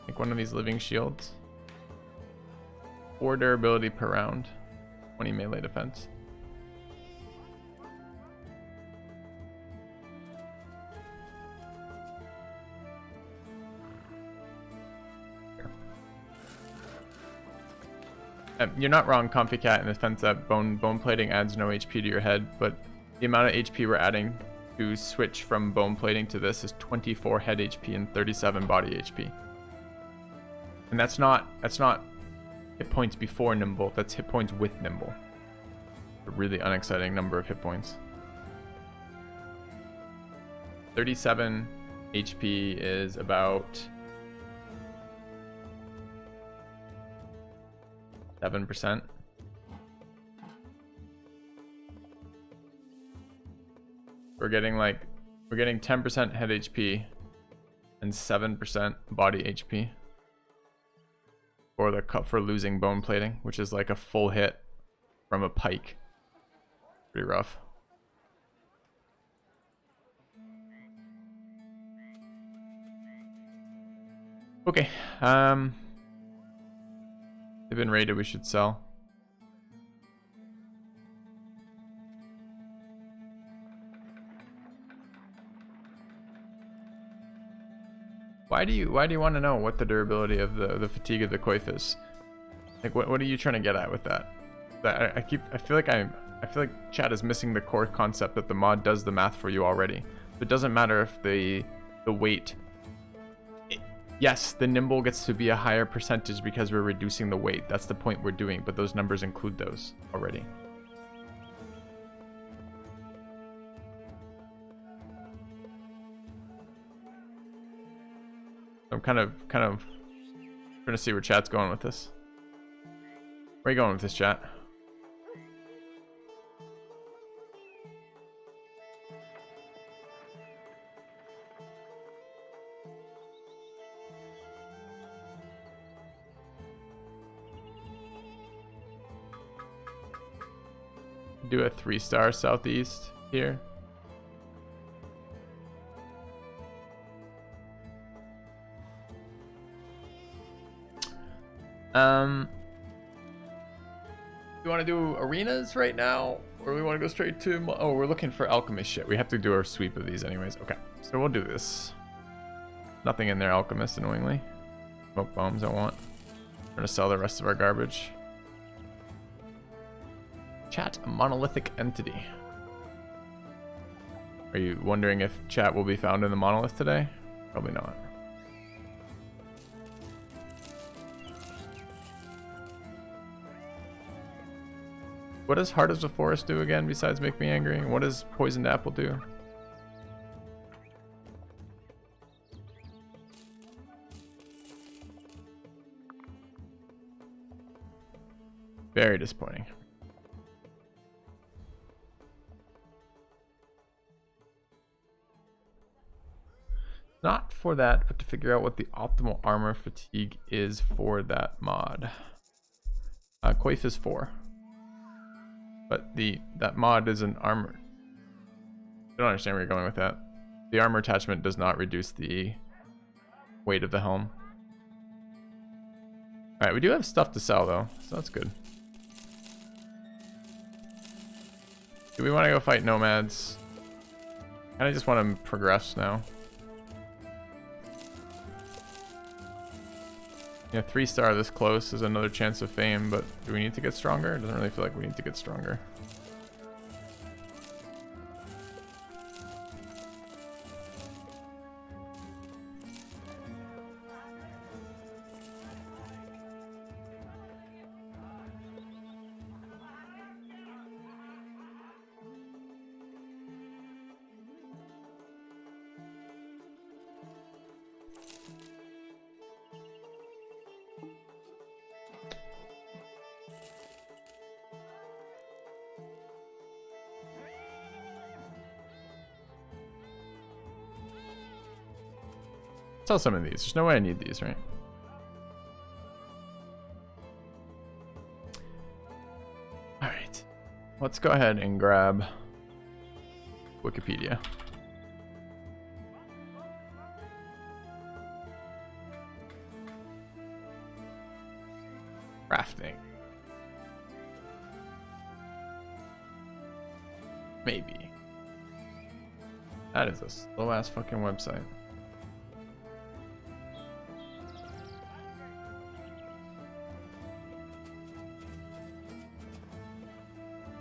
A: Make one of these living shields. 4 durability per round, 20 melee defense. You're not wrong, Comfy Cat, in the sense that bone plating adds no HP to your head, but the amount of HP we're adding to switch from bone plating to this is 24 head HP and 37 body HP. And that's not hit points before Nimble, that's hit points with Nimble. A really unexciting number of hit points. 37 HP is about 7%. We're getting 10% head HP and 7% body HP for losing bone plating, which is like a full hit from a pike. Pretty rough. Okay, they've been raided, we should sell. Why do you want to know what the durability of the fatigue of the coif is? Like what are you trying to get at with that? I feel like chat is missing the core concept that the mod does the math for you already. It doesn't matter if the weight. Yes, the nimble gets to be a higher percentage because we're reducing the weight. That's the point we're doing, but those numbers include those already. I'm kind of trying to see where chat's going with this. Where are you going with this, chat? Do a 3-star southeast here. You want to do arenas right now, Or we want to go straight to... Oh, we're looking for alchemist shit. We have to do our sweep of these anyways. Okay, so we'll do this. Nothing in there, alchemist, annoyingly. Smoke bombs I want. We're going to sell the rest of our garbage. Chat, a monolithic entity. Are you wondering if chat will be found in the monolith today? Probably not. What does Heart of the Forest do again besides make me angry? And what does Poisoned Apple do? Very disappointing. Not for that, but to figure out what the optimal armor fatigue is for that mod. Coif is 4. But that mod is an armor. I don't understand where you're going with that. The armor attachment does not reduce the weight of the helm. Alright, we do have stuff to sell though, so that's good. Do we want to go fight nomads? I just want to progress now. Yeah, 3-star this close is another chance of fame, but do we need to get stronger? It doesn't really feel like we need to get stronger. Sell some of these. There's no way I need these, right? Alright. Let's go ahead and grab Wikipedia. Crafting. Maybe. That is a slow ass fucking website.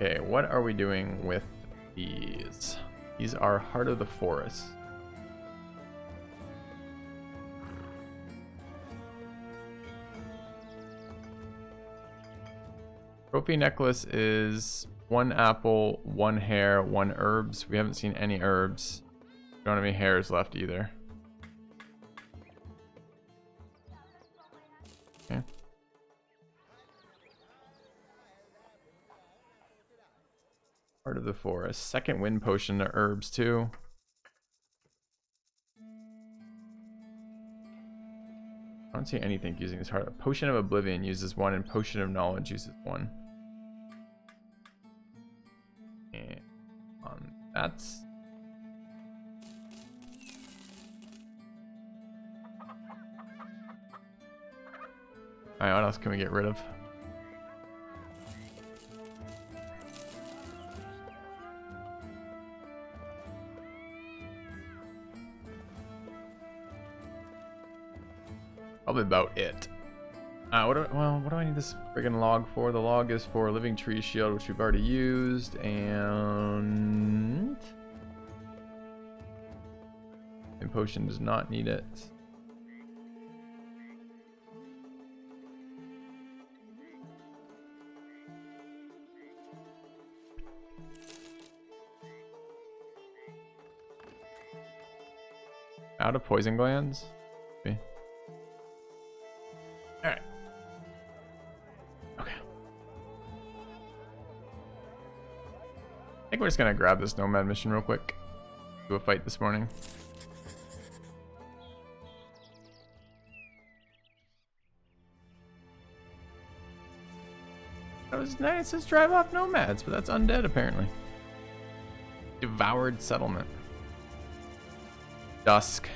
A: Okay, what are we doing with these? These are Heart of the Forest. Trophy necklace is 1 apple, 1 hair, 1 herbs. We haven't seen any herbs. We don't have any hairs left either. Okay. Heart of the Forest. Second wind potion to herbs too. I don't see anything using this heart. Potion of Oblivion uses 1 and Potion of Knowledge uses 1. And that's... Alright, what else can we get rid of? Probably about it. What do I need this friggin' log for? The log is for Living Tree Shield, which we've already used, and potion does not need it. Out of poison glands? Okay. Alright. Okay. I think we're just gonna grab this Nomad mission real quick. Do a fight this morning. That was nice. It says drive off nomads, but that's undead apparently. Devoured settlement. Dusk.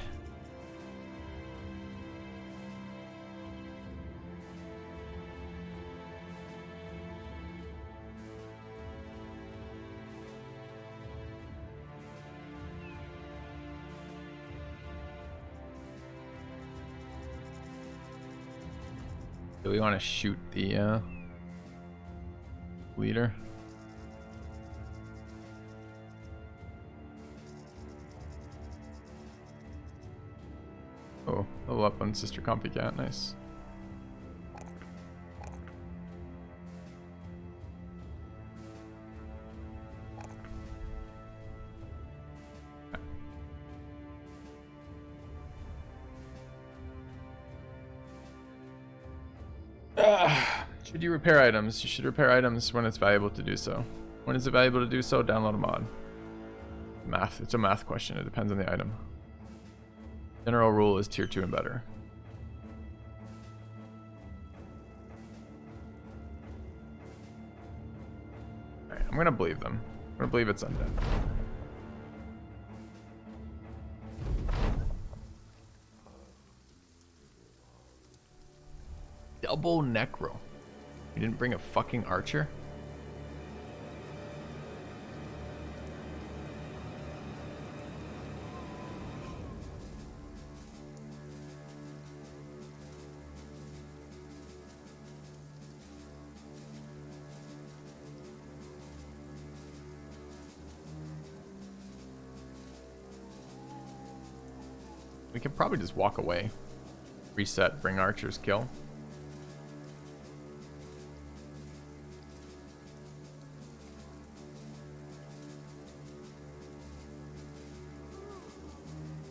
A: Do we want to shoot the leader? Oh, level up on Sister Copycat, nice. Should you repair items? You should repair items when it's valuable to do so. When is it valuable to do so? Download a mod. Math. It's a math question. It depends on the item. General rule is tier 2 and better. Alright, I'm gonna believe them. I'm gonna believe it's undead. Double necro. You didn't bring a fucking archer? We can probably just walk away. Reset, bring archers, kill.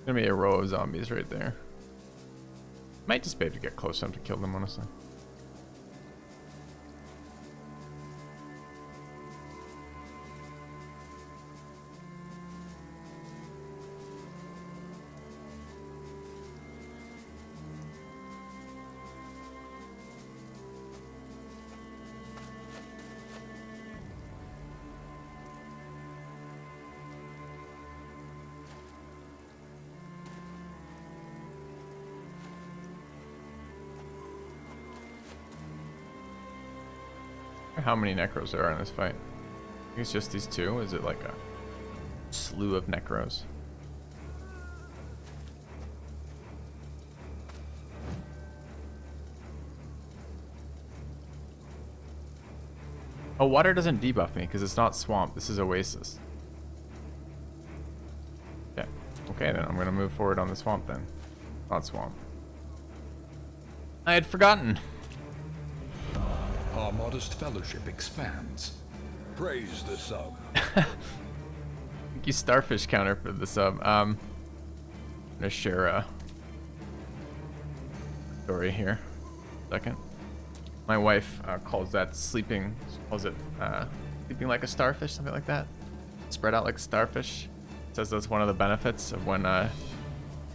A: Gonna be a row of zombies right there. Might just be able to get close enough to kill them, honestly. How many necros there are in this fight? I think it's just these two. Is it like a slew of necros? Oh, water doesn't debuff me because it's not swamp. This is oasis. Yeah. Okay, then I'm gonna move forward on the swamp then. Not swamp. I had forgotten.
B: Our modest fellowship expands. Praise the sub.
A: Thank you, Starfish Counter, for the sub. I'm gonna share a story here. Second. My wife calls that sleeping. She calls it sleeping like a starfish, something like that. Spread out like a starfish. Says that's one of the benefits of when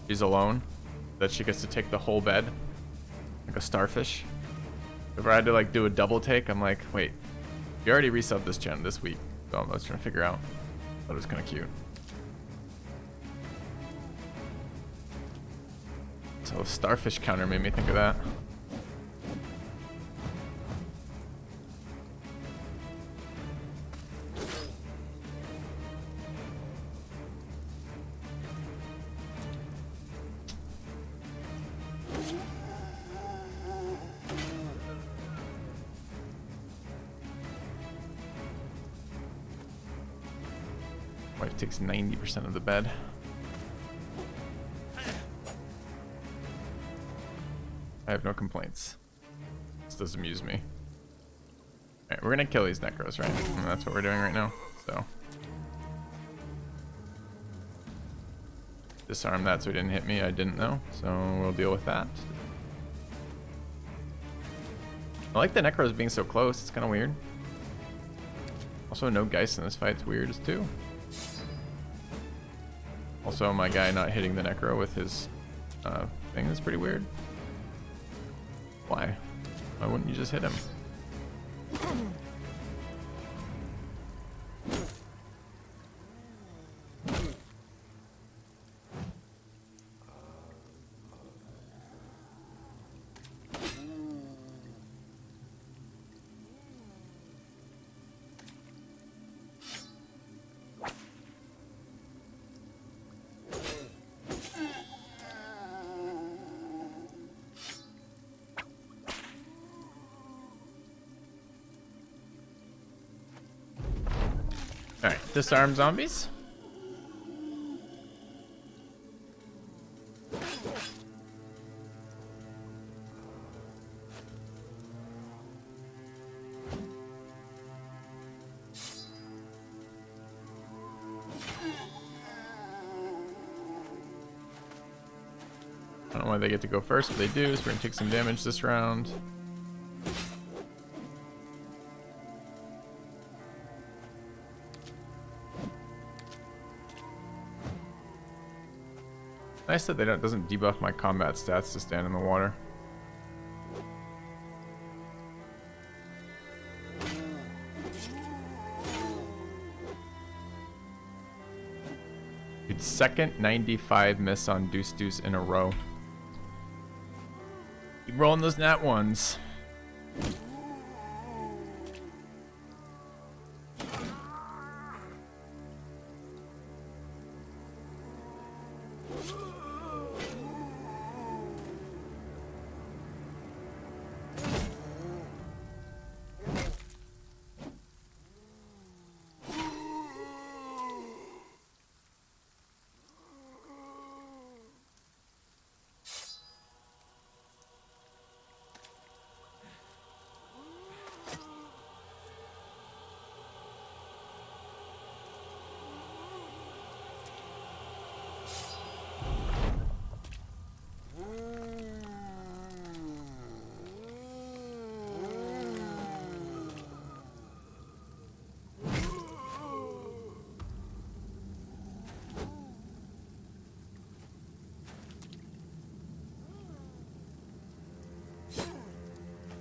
A: she's alone, that she gets to take the whole bed like a starfish. If I had to like do a double take, I'm like, wait, you already resubbed this gen this week, so I was trying to figure out. Thought it was kind of cute. So Starfish Counter made me think of that. Wife takes 90% of the bed. I have no complaints. This does amuse me. Alright, we're gonna kill these necros, right? And that's what we're doing right now. So disarm that so he didn't hit me. I didn't know, so we'll deal with that. I like the necros being so close. It's kind of weird. Also, no Geist in this fight's weird as too. Also, my guy not hitting the necro with his thing is pretty weird. Why? Why wouldn't you just hit him? Alright, disarm zombies. I don't know why they get to go first, but they do, so we're gonna take some damage this round. Nice that doesn't debuff my combat stats to stand in the water. Dude, second 95 miss on Deuce Deuce in a row. Keep rolling those nat ones.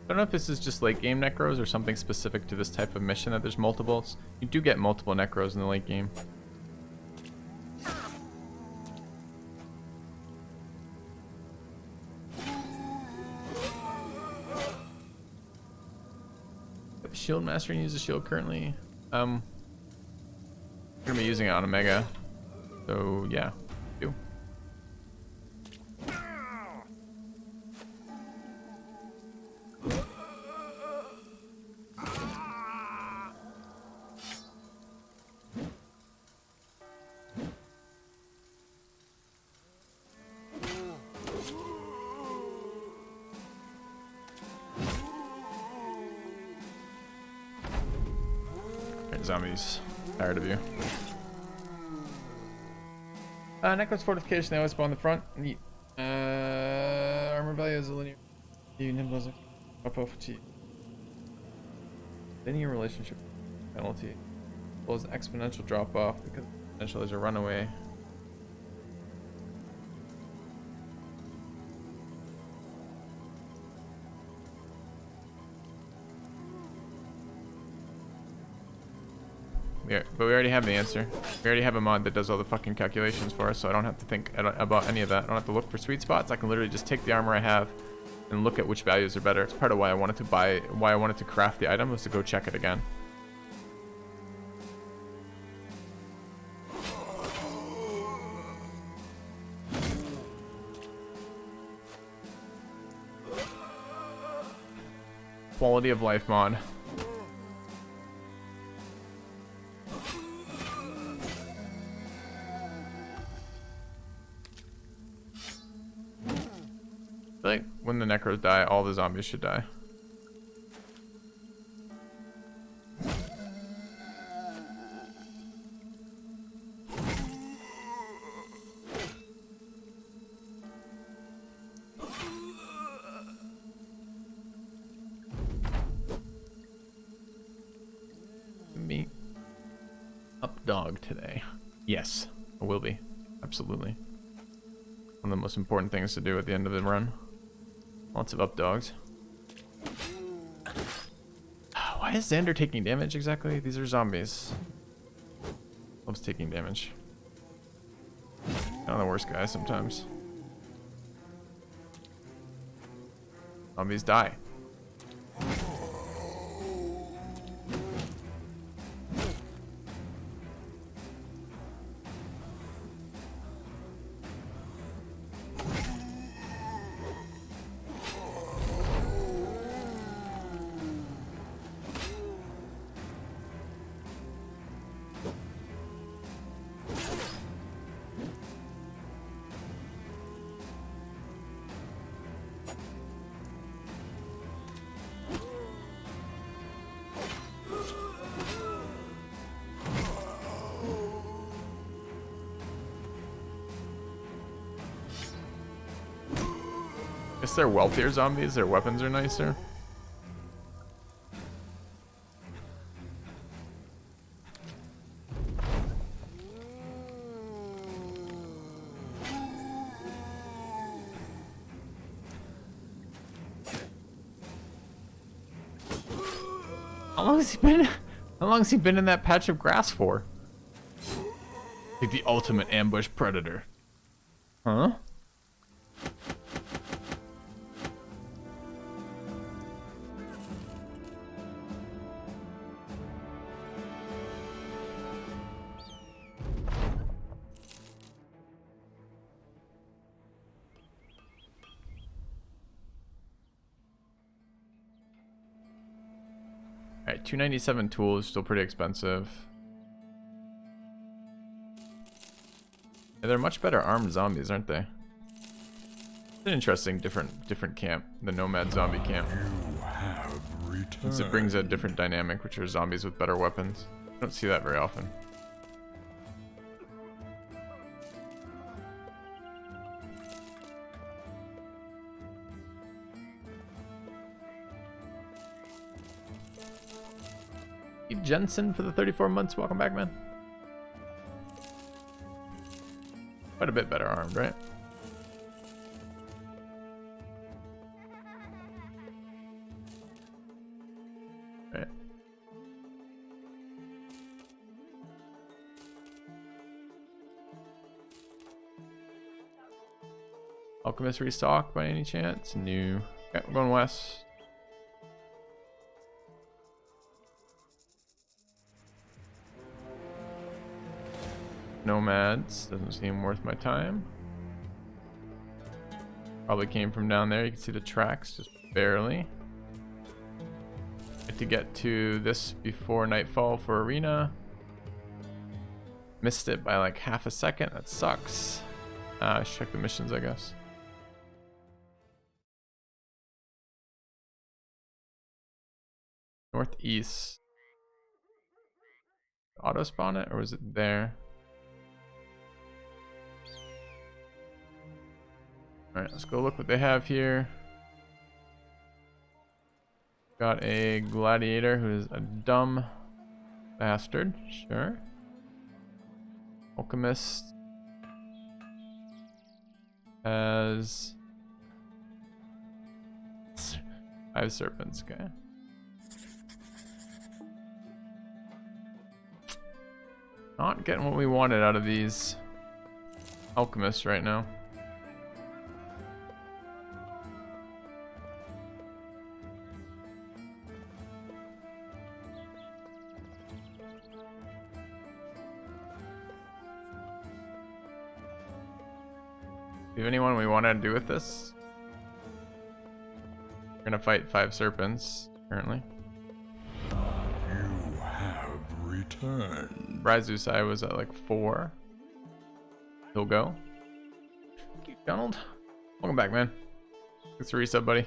A: I don't know if this is just late game necros or something specific to this type of mission that there's multiples. You do get multiple necros in the late game. Shield master and use the shield currently. I'm gonna be using it on Omega. So yeah, do. Zombies, tired of you. Necros fortification, they always spawn in the front. Neat. Armor value is a linear. Nimble fatigue. Linear relationship penalty. Well as exponential drop off because potential is a runaway. Yeah, but we already have the answer. We already have a mod that does all the fucking calculations for us, so I don't have to think about any of that. I don't have to look for sweet spots. I can literally just take the armor I have and look at which values are better. It's part of why I wanted to craft the item, was to go check it again. Quality of life mod. I feel like when the necros die, all the zombies should die. Me up dog today. Yes, I will be. Absolutely. One of the most important things to do at the end of the run. Lots of up dogs. Why is Xander taking damage exactly? These are zombies. Loves taking damage. Not the worst guy sometimes. Zombies die. Guess they're wealthier zombies, their weapons are nicer. How long has he been? How long has he been in that patch of grass for? Like the ultimate ambush predator. Huh? Alright, 297 tools, still pretty expensive. Yeah, they're much better armed zombies, aren't they? It's an interesting, different camp, the Nomad zombie camp.
B: You have returned.
A: Since it brings a different dynamic, which are zombies with better weapons. I don't see that very often. Jensen for the 34 months. Welcome back, man. Quite a bit better armed, right? Right. Alchemist restock by any chance? New. Okay, we're going west. Nomads doesn't seem worth my time. Probably came from down there. You can see the tracks just barely. Had to get to this before nightfall for arena. Missed it by like half a second. That sucks. Let's check the missions, I guess. Northeast. Auto spawn it, or was it there? Alright, let's go look what they have here. Got a gladiator who is a dumb bastard. Sure. Alchemist has 5 serpents, okay. Not getting what we wanted out of these alchemists right now. Do you have anyone we want to do with this? We're gonna fight 5 serpents currently.
B: You have returned.
A: Brazusai was at like 4. He'll go. Thank you, Donald. Welcome back, man. Thanks for resub, buddy.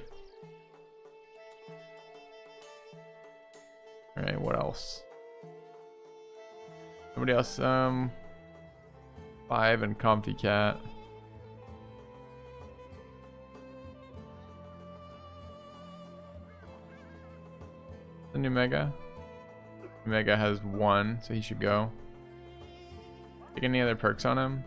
A: Alright, what else? Somebody else, 5 and Comfy Cat. The new Mega. Mega has 1, so he should go. Take any other perks on him?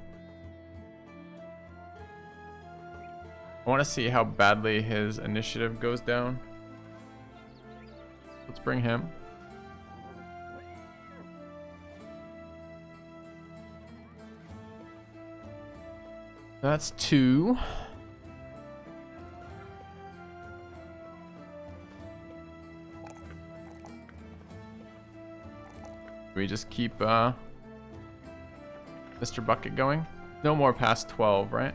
A: I want to see how badly his initiative goes down. Let's bring him. That's 2. We just keep Mr. Bucket going. No more past 12, right?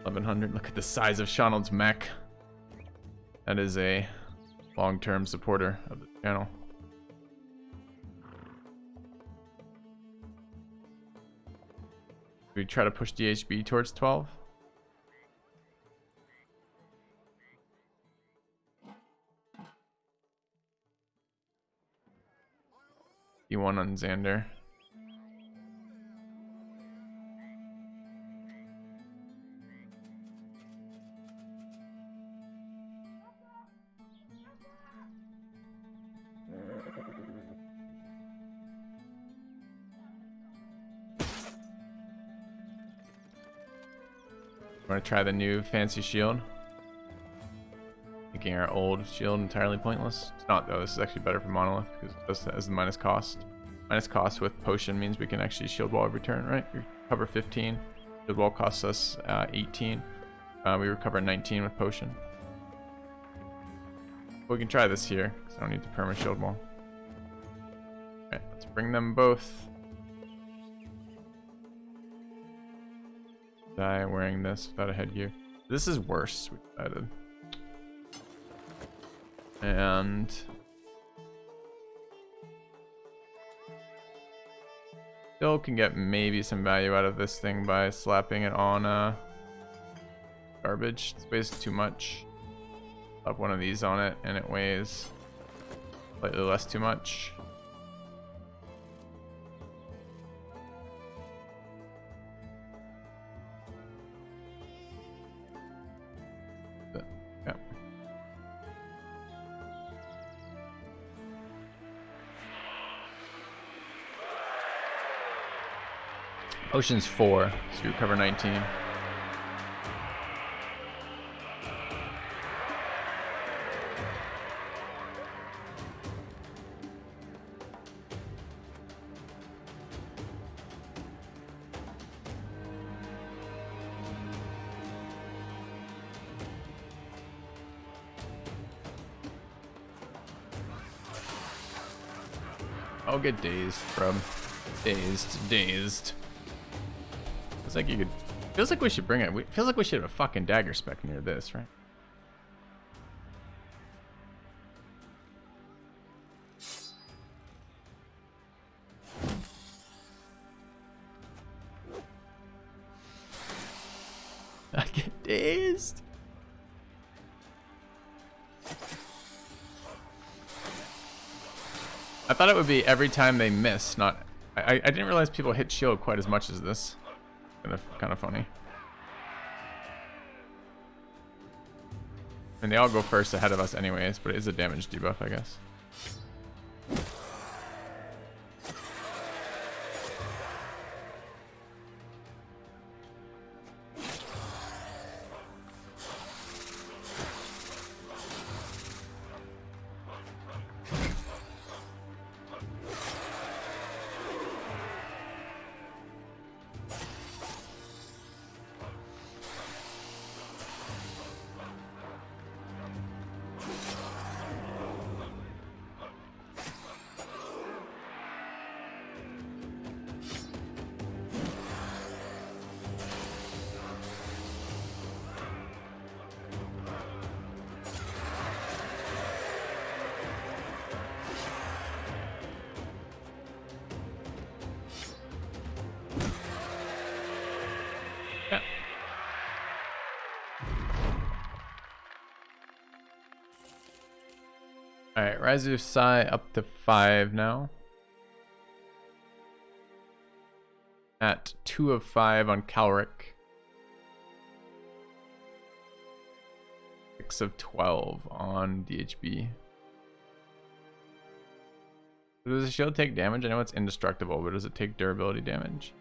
A: 1100. Look at the size of Shonald's mech. That is a long-term supporter of the channel. We try to push DHB towards 12. E1 on Xander. Want to try the new fancy shield? Making our old shield entirely pointless. It's not though. This is actually better for monolith because it does has the minus cost. Minus cost with potion means we can actually shield wall every turn, right? We recover 15. Shield wall costs us 18. We recover 19 with potion. We can try this here because I don't need the perma shield wall. Alright, let's bring them both. Die wearing this without a headgear. This is worse, we decided. And still can get maybe some value out of this thing by slapping it on garbage. It weighs too much. Slap one of these on it and it weighs slightly less too much. But, yeah. Ocean's 4, so you recover 19. I'll get dazed from dazed. Feels like you could. Feels like we should bring it. Feels like we should have a fucking dagger spec near this, right? I get dazed. I thought it would be every time they miss, not. I didn't realize people hit shield quite as much as this. Kind of funny. And they all go first ahead of us anyways, but it is a damage debuff, I guess. Alright, Rise of Sai up to 5 now. At 2 of 5 on Calric. 6 of 12 on DHB. Does the shield take damage? I know it's indestructible, but does it take durability damage?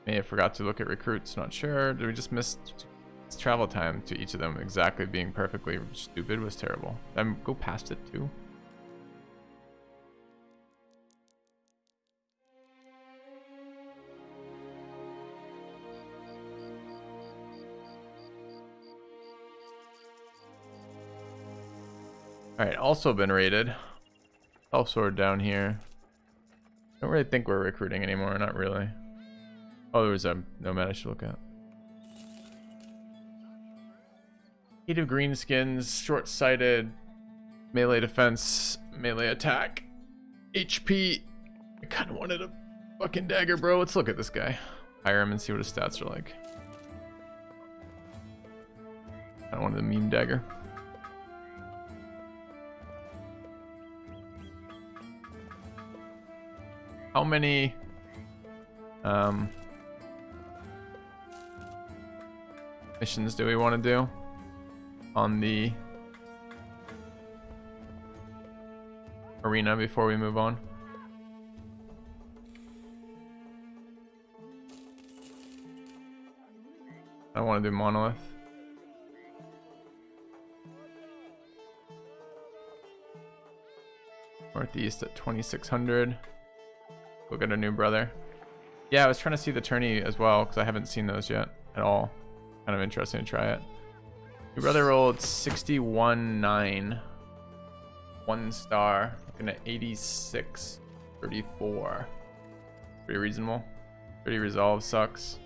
A: May have forgot to look at recruits, not sure. Did we just miss travel time to each of them exactly being perfectly stupid was terrible. Go past it too. Alright, also been raided. Sword down here. Don't really think we're recruiting anymore, not really. Oh, there was a Nomad I should look at. 8 of greenskins, short-sighted, melee defense, melee attack, HP. I kind of wanted a fucking dagger, bro. Let's look at this guy. Hire him and see what his stats are like. I wanted the meme dagger. How many missions do we want to do on the arena before we move on. I want to do monolith. Northeast at 2600. We'll get a new brother. Yeah, I was trying to see the tourney as well because I haven't seen those yet at all. Kind of interesting to try it. New brother rolled 61.9. 1 star. Looking at 86.34. Pretty reasonable. 30 resolve sucks.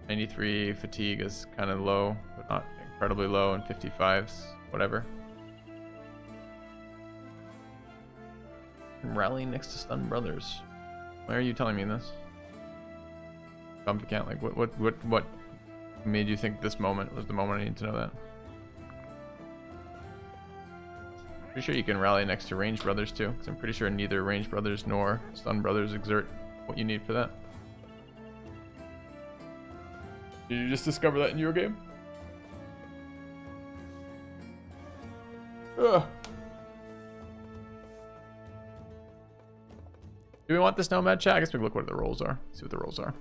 A: 93 fatigue is kind of low, but not incredibly low, and 55s, whatever. I'm rallying next to Stun Brothers. Why are you telling me this? Complicant, like what made you think this moment was the moment? I need to know that. Pretty sure you can rally next to Range Brothers too, because I'm pretty sure neither Range Brothers nor Stun Brothers exert what you need for that. Did you just discover that in your game? Ugh. Do we want this Nomad chat? I guess we can look what the rolls are. See what the rolls are.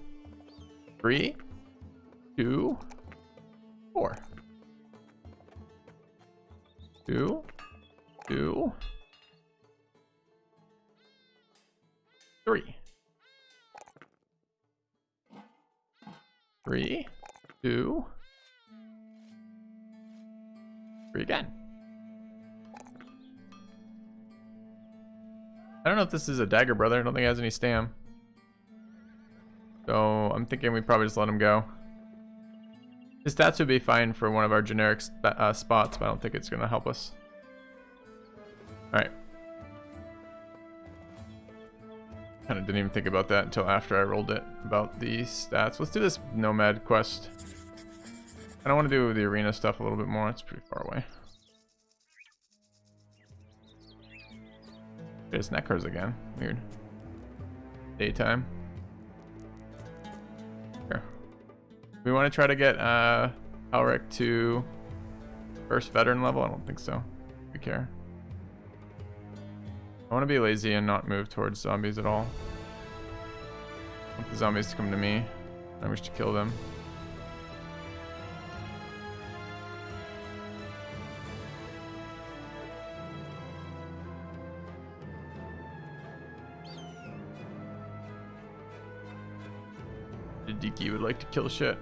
A: 3, 2, 4. 2, 2, 3. 3, 2, 3 again. I don't know if this is a dagger brother. I don't think he has any stam. So I'm thinking we probably just let him go. His stats would be fine for one of our generic spots, but I don't think it's going to help us. Alright. Kind of didn't even think about that until after I rolled it, about the stats. Let's do this Nomad Quest. I don't want to do the arena stuff a little bit more. It's pretty far away. There's Neckers again. Weird. Daytime. Here. We want to try to get Alric to first veteran level? I don't think so. We care. I want to be lazy and not move towards zombies at all. I want the zombies to come to me. I wish to kill them. Diki would like to kill shit.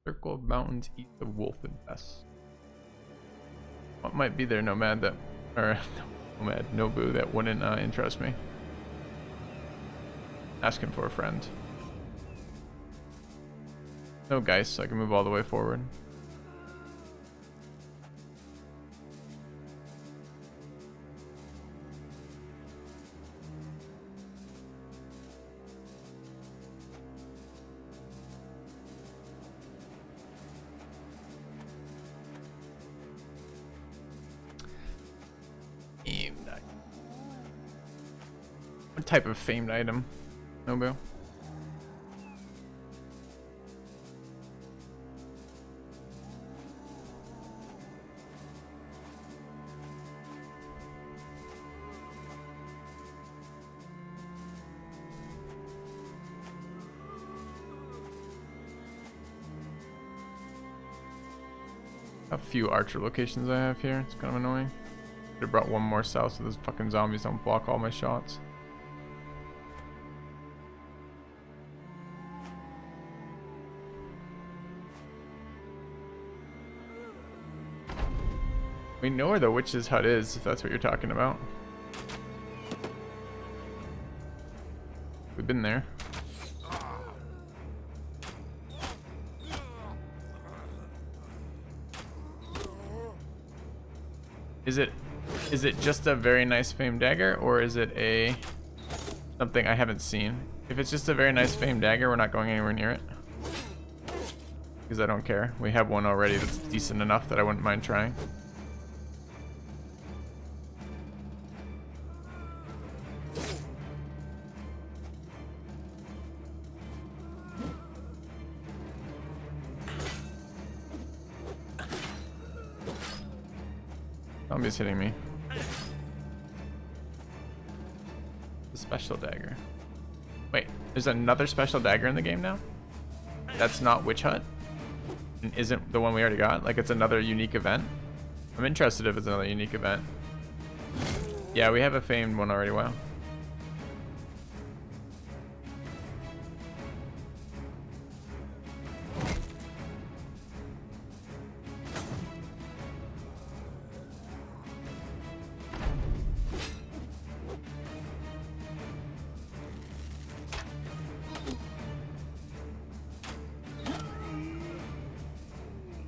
A: Circle of mountains, eat the wolf infest. What might be there, Nomad, that, or Nomad, Nobu, that wouldn't interest me? Asking for a friend. No Geist, so I can move all the way forward. What type of famed item, Nobu? A few archer locations I have here. It's kind of annoying. Could have brought one more south so those fucking zombies don't block all my shots. We know where the witch's hut is, if that's what you're talking about. We've been there. Is it just a very nice famed dagger, or is it a something I haven't seen? If it's just a very nice famed dagger, we're not going anywhere near it. Because I don't care. We have one already that's decent enough that I wouldn't mind trying. Zombie's hitting me. The special dagger. Wait, there's another special dagger in the game now? That's not Witch Hut? And isn't the one we already got? Like it's another unique event? I'm interested if it's another unique event. Yeah, we have a famed one already. Wow.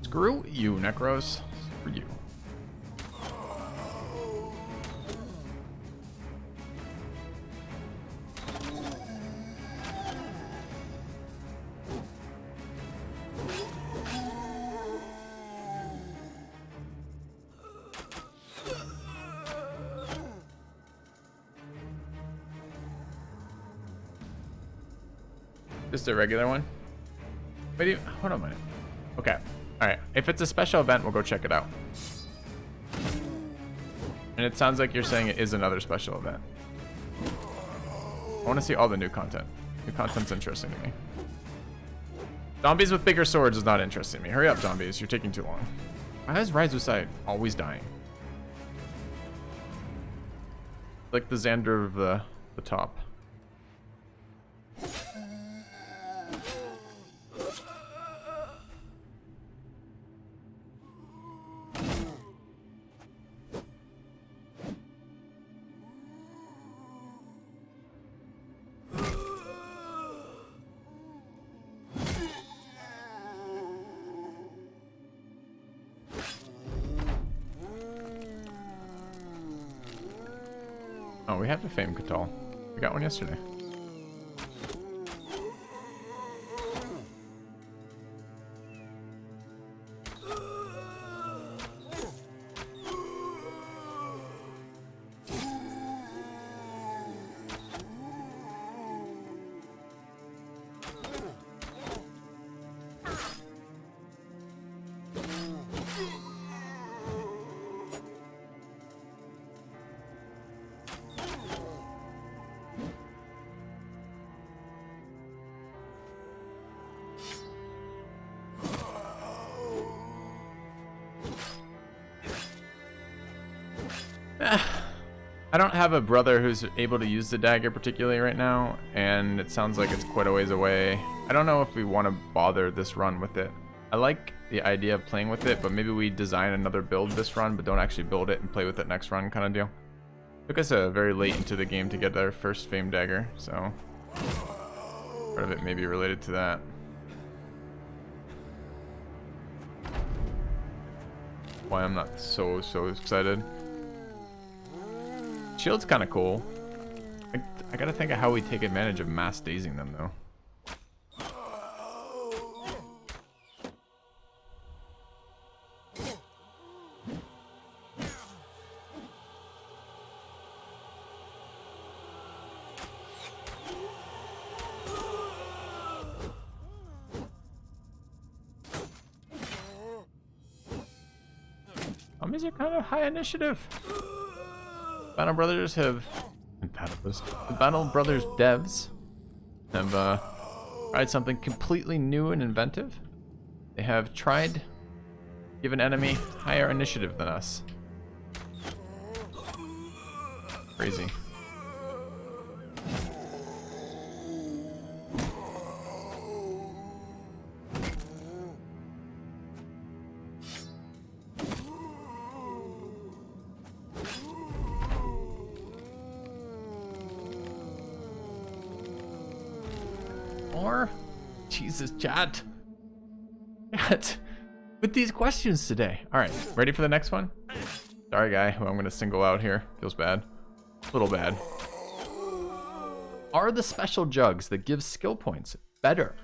A: Screw you, Necros. Screw you. Just a regular one? Wait, hold on a minute. Okay. Alright. If it's a special event, we'll go check it out. And it sounds like you're saying it is another special event. I want to see all the new content. New content's interesting to me. Zombies with bigger swords is not interesting to me. Hurry up, zombies. You're taking too long. Why is Raizucite always dying? Like the Xander of the top. Oh, we have the Fame Catal. We got one yesterday. I don't have a brother who's able to use the dagger particularly right now, and it sounds like it's quite a ways away. I don't know if we want to bother this run with it. I like the idea of playing with it, but maybe we design another build this run, but don't actually build it and play with it next run kind of deal. Took us very late into the game to get our first Fame Dagger, so part of it may be related to that. Why I'm not so excited. Shield's kind of cool. I gotta think of how we take advantage of mass dazing them though. Zombies are kind of high initiative. Battle Brothers have... The Battle Brothers devs have tried something completely new and inventive. They have tried to give an enemy higher initiative than us. Crazy. More? Jesus, chat. With these questions today. Alright, ready for the next one? Sorry, guy, who I'm going to single out here. Feels bad. A little bad. Are the special jugs that give skill points better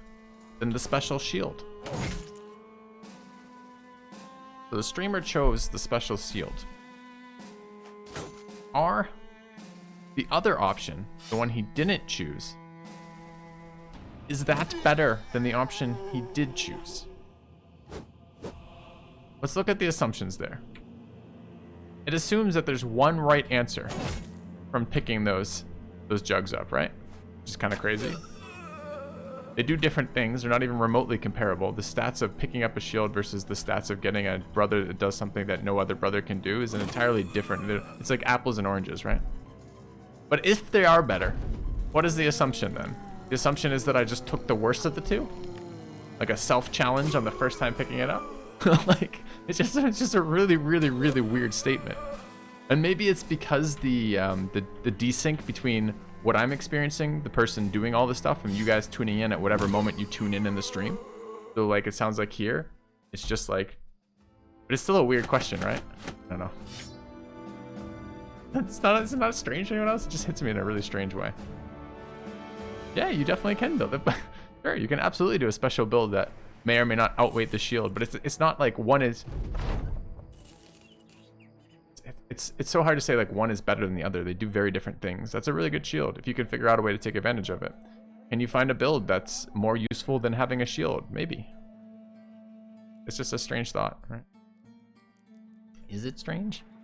A: than the special shield? So the streamer chose the special shield. Are the other option, the one he didn't choose, is that better than the option he did choose? Let's look at the assumptions there. it assumes that there's one right answer from picking those jugs up, right? Which is kind of crazy. They do different things. They're not even remotely comparable. The stats of picking up a shield versus the stats of getting a brother that does something that no other brother can do is an entirely different. It's like apples and oranges, right? But if they are better, what is the assumption then? The assumption is that I just took the worst of the two? Like a self-challenge on the first time picking it up? Like, it's just a really, really, really weird statement. And maybe it's because the desync between what I'm experiencing, the person doing all this stuff, and you guys tuning in at whatever moment you tune in the stream. So like, it sounds like here, it's just like, but it's still a weird question, right? I don't know. It's not strange to anyone else. It just hits me in a really strange way. Yeah, you definitely can build it. Sure, you can absolutely do a special build that may or may not outweigh the shield, but it's not like one is. It's so hard to say like one is better than the other. They do very different things. That's a really good shield if you can figure out a way to take advantage of it. Can you find a build that's more useful than having a shield? Maybe. It's just a strange thought, right? Is it strange?